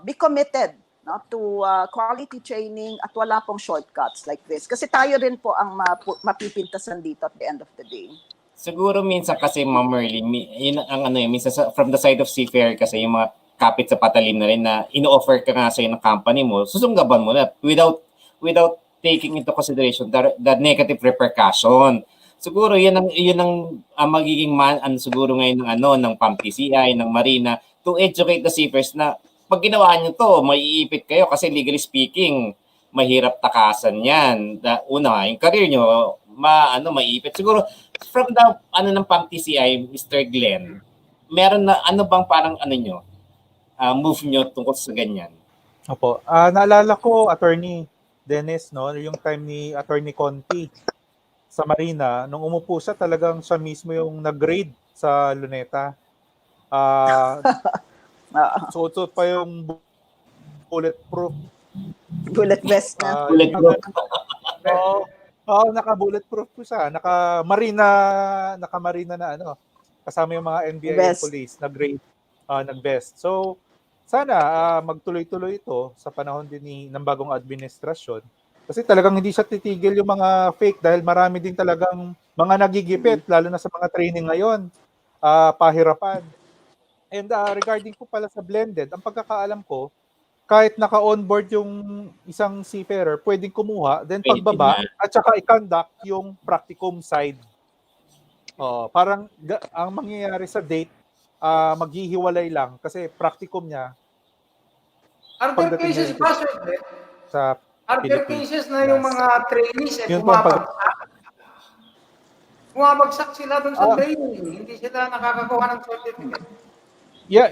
be committed, no, to quality training at wala pong shortcuts like this. Kasi tayo rin po ang mapipintasan dito at the end of the day. Siguro minsan kasi, Ma'am MERLE, yun ang minsan from the side of seafarer kasi yung mga kapit sa patalim na rin na ino-offer ka nga sa'yo ng company mo, susunggaban mo na without taking into consideration the negative repercussion. Siguro yun ang magiging siguro ngayon ng PAMTCI, ng Marina, to educate the seafarers na pag ginawa nyo to, maiipit kayo kasi legally speaking, mahirap takasan yan. Una, yung career nyo, maiipit. Siguro, from the ng PAMTCI, Mr. Glenn, meron na bang parang nyo, move nyo tungkol sa ganyan? Opo. Naalala ko, Attorney Dennis, no, yung time ni Attorney Conti sa Marina, nung umupo siya, talagang siya mismo yung nag-grade sa Luneta. Suot pa yung bulletproof. Bullet vest na. Bulletproof. Naka-bulletproof po siya. Naka-marina na kasama yung mga NBI police, nag-grade, nag-vest. So, sana magtuloy-tuloy ito sa panahon din ng bagong administrasyon. Kasi talagang hindi siya titigil yung mga fake dahil marami din talagang mga nagigipit, lalo na sa mga training ngayon, pahirapan. And regarding po pala sa blended, ang pagkakaalam ko, kahit naka-onboard yung isang seafarer, pwedeng kumuha, then pagbaba, at saka i-conduct yung practicum side. Parang ang mangyayari sa date, maghihiwalay lang kasi practicum niya. Are there cases ba, sir? Sa Are there cases na yung mga trainees bumabagsak sila dun sa training, hindi sila nakakakuha ng certificate? Yeah,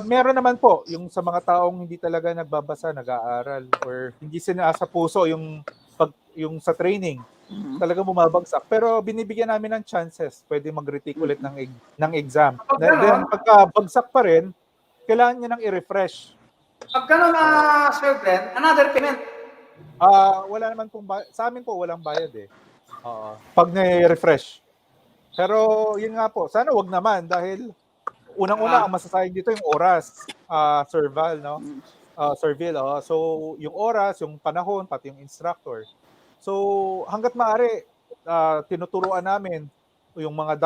meron naman po yung sa mga taong hindi talaga nagbabasa, nag-aaral, or hindi sinasa puso yung sa training. Talaga bumabagsak. Pero binibigyan namin ng chances. Pwede mag-retake ulit ng exam. Then pagka-bagsak pa rin, kailangan niya nang i-refresh. Pag gano'n Sir Glenn, another payment? Wala naman pong sa amin po walang bayad eh. Pag na-refresh. Pero yun nga po, sana wag naman dahil unang-una ang masasayang dito yung oras, Sir Val, no? Sir Vil, so yung oras, yung panahon, pati yung instructor. So hangga't maaari, tinuturuan namin yung mga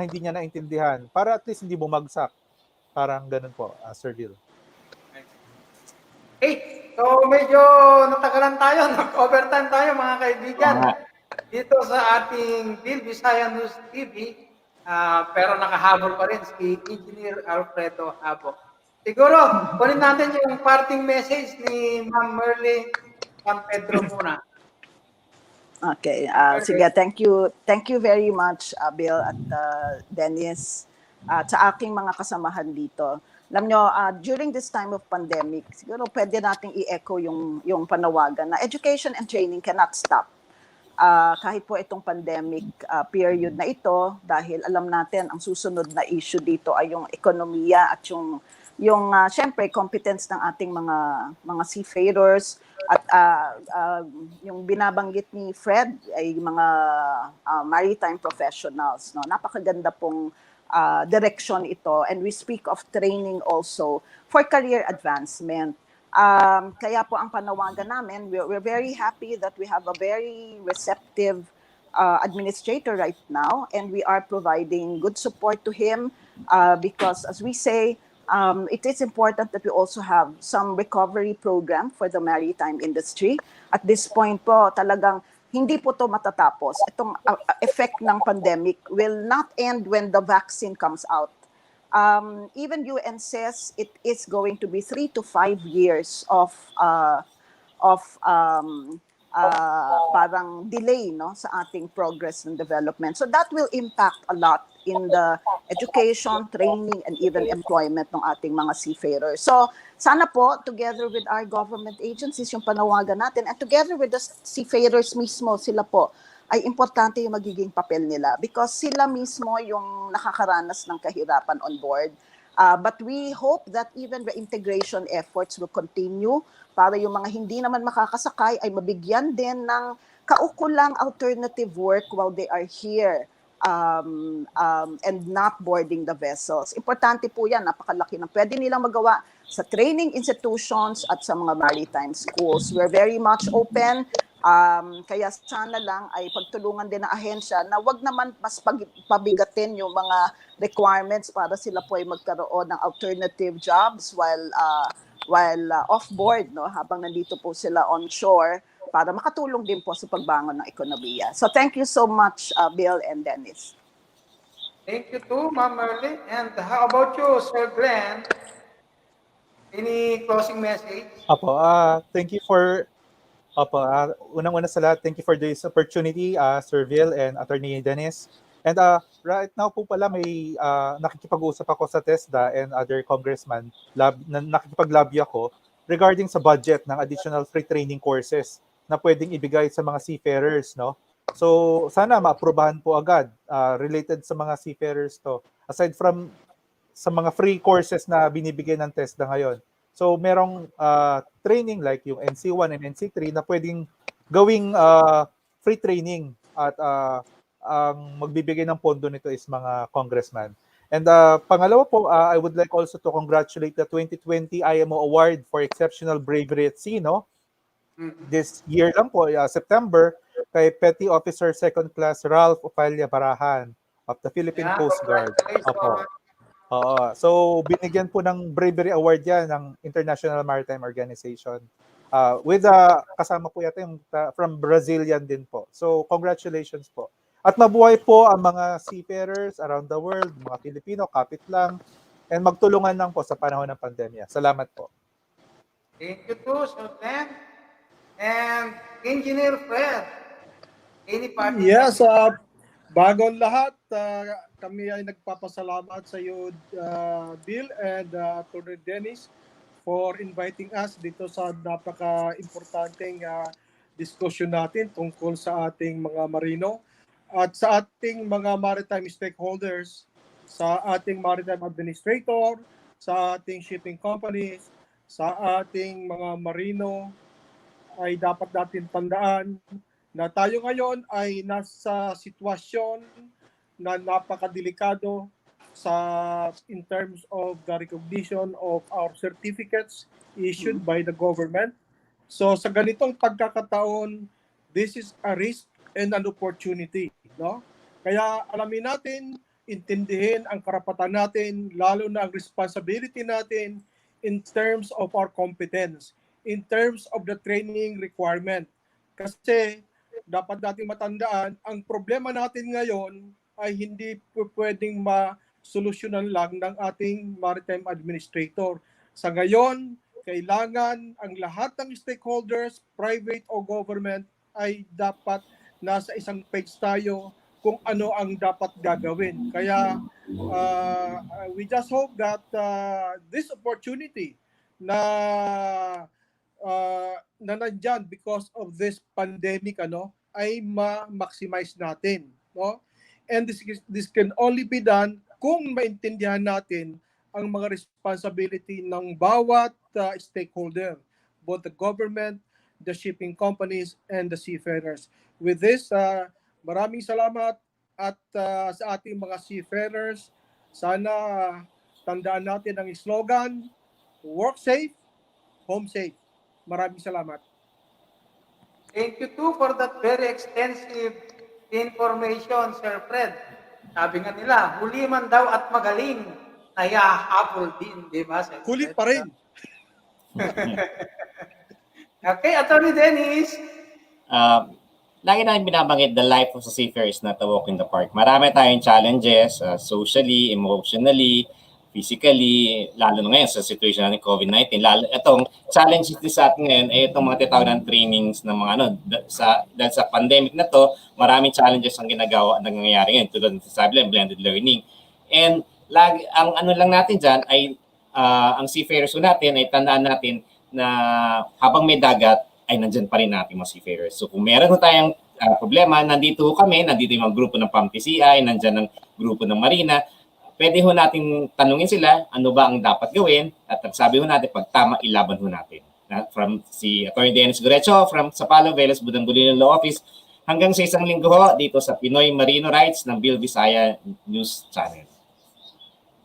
hindi niya naintindihan para at least hindi bumagsak. Parang ganun po, Sir Vil. So medyo natagalan tayo, nag-overtime tayo mga kaibigan. Dito sa ating Bill Visaya News TV, pero nakahabol pa rin si Engineer ALFREDO HABOC. Siguro, kunin natin yung parting message ni Ma'am MERLE San Pedro muna. Okay, sige, thank you very much, Bill at Dennis, sa aking mga kasamahan dito. Alam nyo, during this time of pandemic, siguro pwede nating i-echo yung panawagan na education and training cannot stop. Kahit po itong pandemic period na ito, dahil alam natin ang susunod na issue dito ay yung ekonomiya at yung syempre competence ng ating mga seafarers at yung binabanggit ni Fred ay mga maritime professionals, no? Napakaganda pong direction ito, and we speak of training also for career advancement. Kaya po ang panawagan namin, we're very happy that we have a very receptive administrator right now, and we are providing good support to him because, as we say, it is important that we also have some recovery program for the maritime industry. At this point po, talagang hindi po to matatapos. Itong effect ng pandemic will not end when the vaccine comes out. Even UN says it is going to be 3 to 5 years of parang delay, no, sa ating progress and development. So that will impact a lot in the education, training, and even employment ng ating mga seafarers. So sana po, together with our government agencies, yung panawagan natin, and together with the seafarers mismo, sila po, ay importante yung magiging papel nila because sila mismo yung nakakaranas ng kahirapan on board. But we hope that even the integration efforts will continue para yung mga hindi naman makakasakay ay mabigyan din ng kaukulang alternative work while they are here and not boarding the vessels. Importante po yan, napakalaki ng pwede nilang magawa sa training institutions at sa mga maritime schools. We're very much open Kaya sana lang ay pagtulungan din ng ahensya na wag naman mas pabigatin yung mga requirements para sila po ay magkaroon ng alternative jobs while off board, no, habang nandito po sila on shore para makatulong din po sa pagbangon ng ekonomiya. So thank you so much, Bill and Dennis. Thank you too, Ma'am Merle. And how about you, Sir Glenn? Any closing message? Apo, thank you for unang-una sa lahat, thank you for this opportunity, Sir Vil and Attorney Dennis. And right now po pala may nakikipag-usap ako sa TESDA and other congressman, nakikipag-lobby ako regarding sa budget ng additional free training courses na pwedeng ibigay sa mga seafarers, no? So sana maaprubahan po agad related sa mga seafarers to. Aside from sa mga free courses na binibigay ng TESDA ngayon. So merong training like yung NC1 and NC3 na pwedeng gawing free training at ang magbibigay ng pondo nito is mga congressman. And pangalawa po, I would like also to congratulate the 2020 IMO Award for Exceptional Bravery at Sea, no? This year lang po, September, kay Petty Officer Second Class Ralph Ofalia Barahan of the Philippine Coast Guard. Opo. So binigyan po ng Bravery Award yan ng International Maritime Organization. With kasama po yata yung from Brazilian din po. So congratulations po. At mabuhay po ang mga seafarers around the world, mga Pilipino, kapit lang, and magtulungan lang po sa panahon ng pandemya. Salamat po. Thank you too, Sir Glenn. And Engineer Fred, any parting Yes, bago ang lahat, kami ay nagpapasalamat sa iyo, Bill and Attorney Dennis, for inviting us dito sa napaka-importanteng discussion natin tungkol sa ating mga marino at sa ating mga maritime stakeholders, sa ating maritime administrator, sa ating shipping companies, sa ating mga marino, ay dapat natin tandaan na tayo ngayon ay nasa sitwasyon na napakadelikado in terms of the recognition of our certificates issued by the government. So sa ganitong pagkakataon, this is a risk and an opportunity, no? Kaya alamin natin, intindihin ang karapatan natin, lalo na ang responsibility natin in terms of our competence, in terms of the training requirement. Kasi dapat nating matandaan, ang problema natin ngayon ay hindi pwedeng masolusyonan lang ng ating maritime administrator. Sa ngayon, kailangan ang lahat ng stakeholders, private o government, ay dapat nasa isang page tayo kung ano ang dapat gagawin. Kaya we just hope that this opportunity na nandyan because of this pandemic ay ma-maximize natin, no? And this can only be done kung maintindihan natin ang mga responsibility ng bawat stakeholder, both the government, the shipping companies, and the seafarers. With this, maraming salamat at sa ating mga seafarers, sana tandaan natin ang slogan, work safe, home safe. Maraming salamat. Thank you too for that very extensive information, Sir Fred. Sabi nga nila, huli man daw at magaling, nayahabol din, di ba? Sir Kulit Fred? pa rin. Okay, Attorney Dennis. Lagi namin binabanggit the life of a seafarer is not a walk in the park. Marami tayong challenges, socially, emotionally, physically, lalo na ngayon sa situation ng COVID-19. Lalo itong challenges din sa atin ngayon ay itong mga tinatawag ng trainings ng mga dahil sa pandemic na to, maraming challenges ang nangyayari ngayon tulad ng sabi lang, blended learning. And ang ano lang natin diyan ay ang seafarers natin ay tandaan natin na habang may dagat ay nandyan pa rin natin mga seafarers. So kung meron tayong problema, nandito kami, nandito yung mga grupo ng PAMTCI, nandyan ang grupo ng Marina, pwede ho natin tanungin sila ano ba ang dapat gawin at sabi ho natin pag tama, ilaban ho natin. From si Attorney Dennis Gorecho from Sapalo, Velez, Bulilan Law Office hanggang sa isang linggo ho dito sa Pinoy Marino Rights ng Bill Visaya News Channel.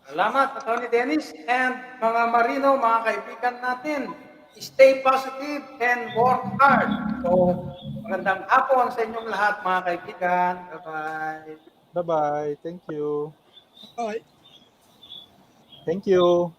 Salamat, Attorney Dennis. And mga Marino, mga kaibigan natin, stay positive and work hard. So, Magandang hapon sa inyong lahat, mga kaibigan. Bye-bye. Bye-bye. Thank you. Bye. Thank you.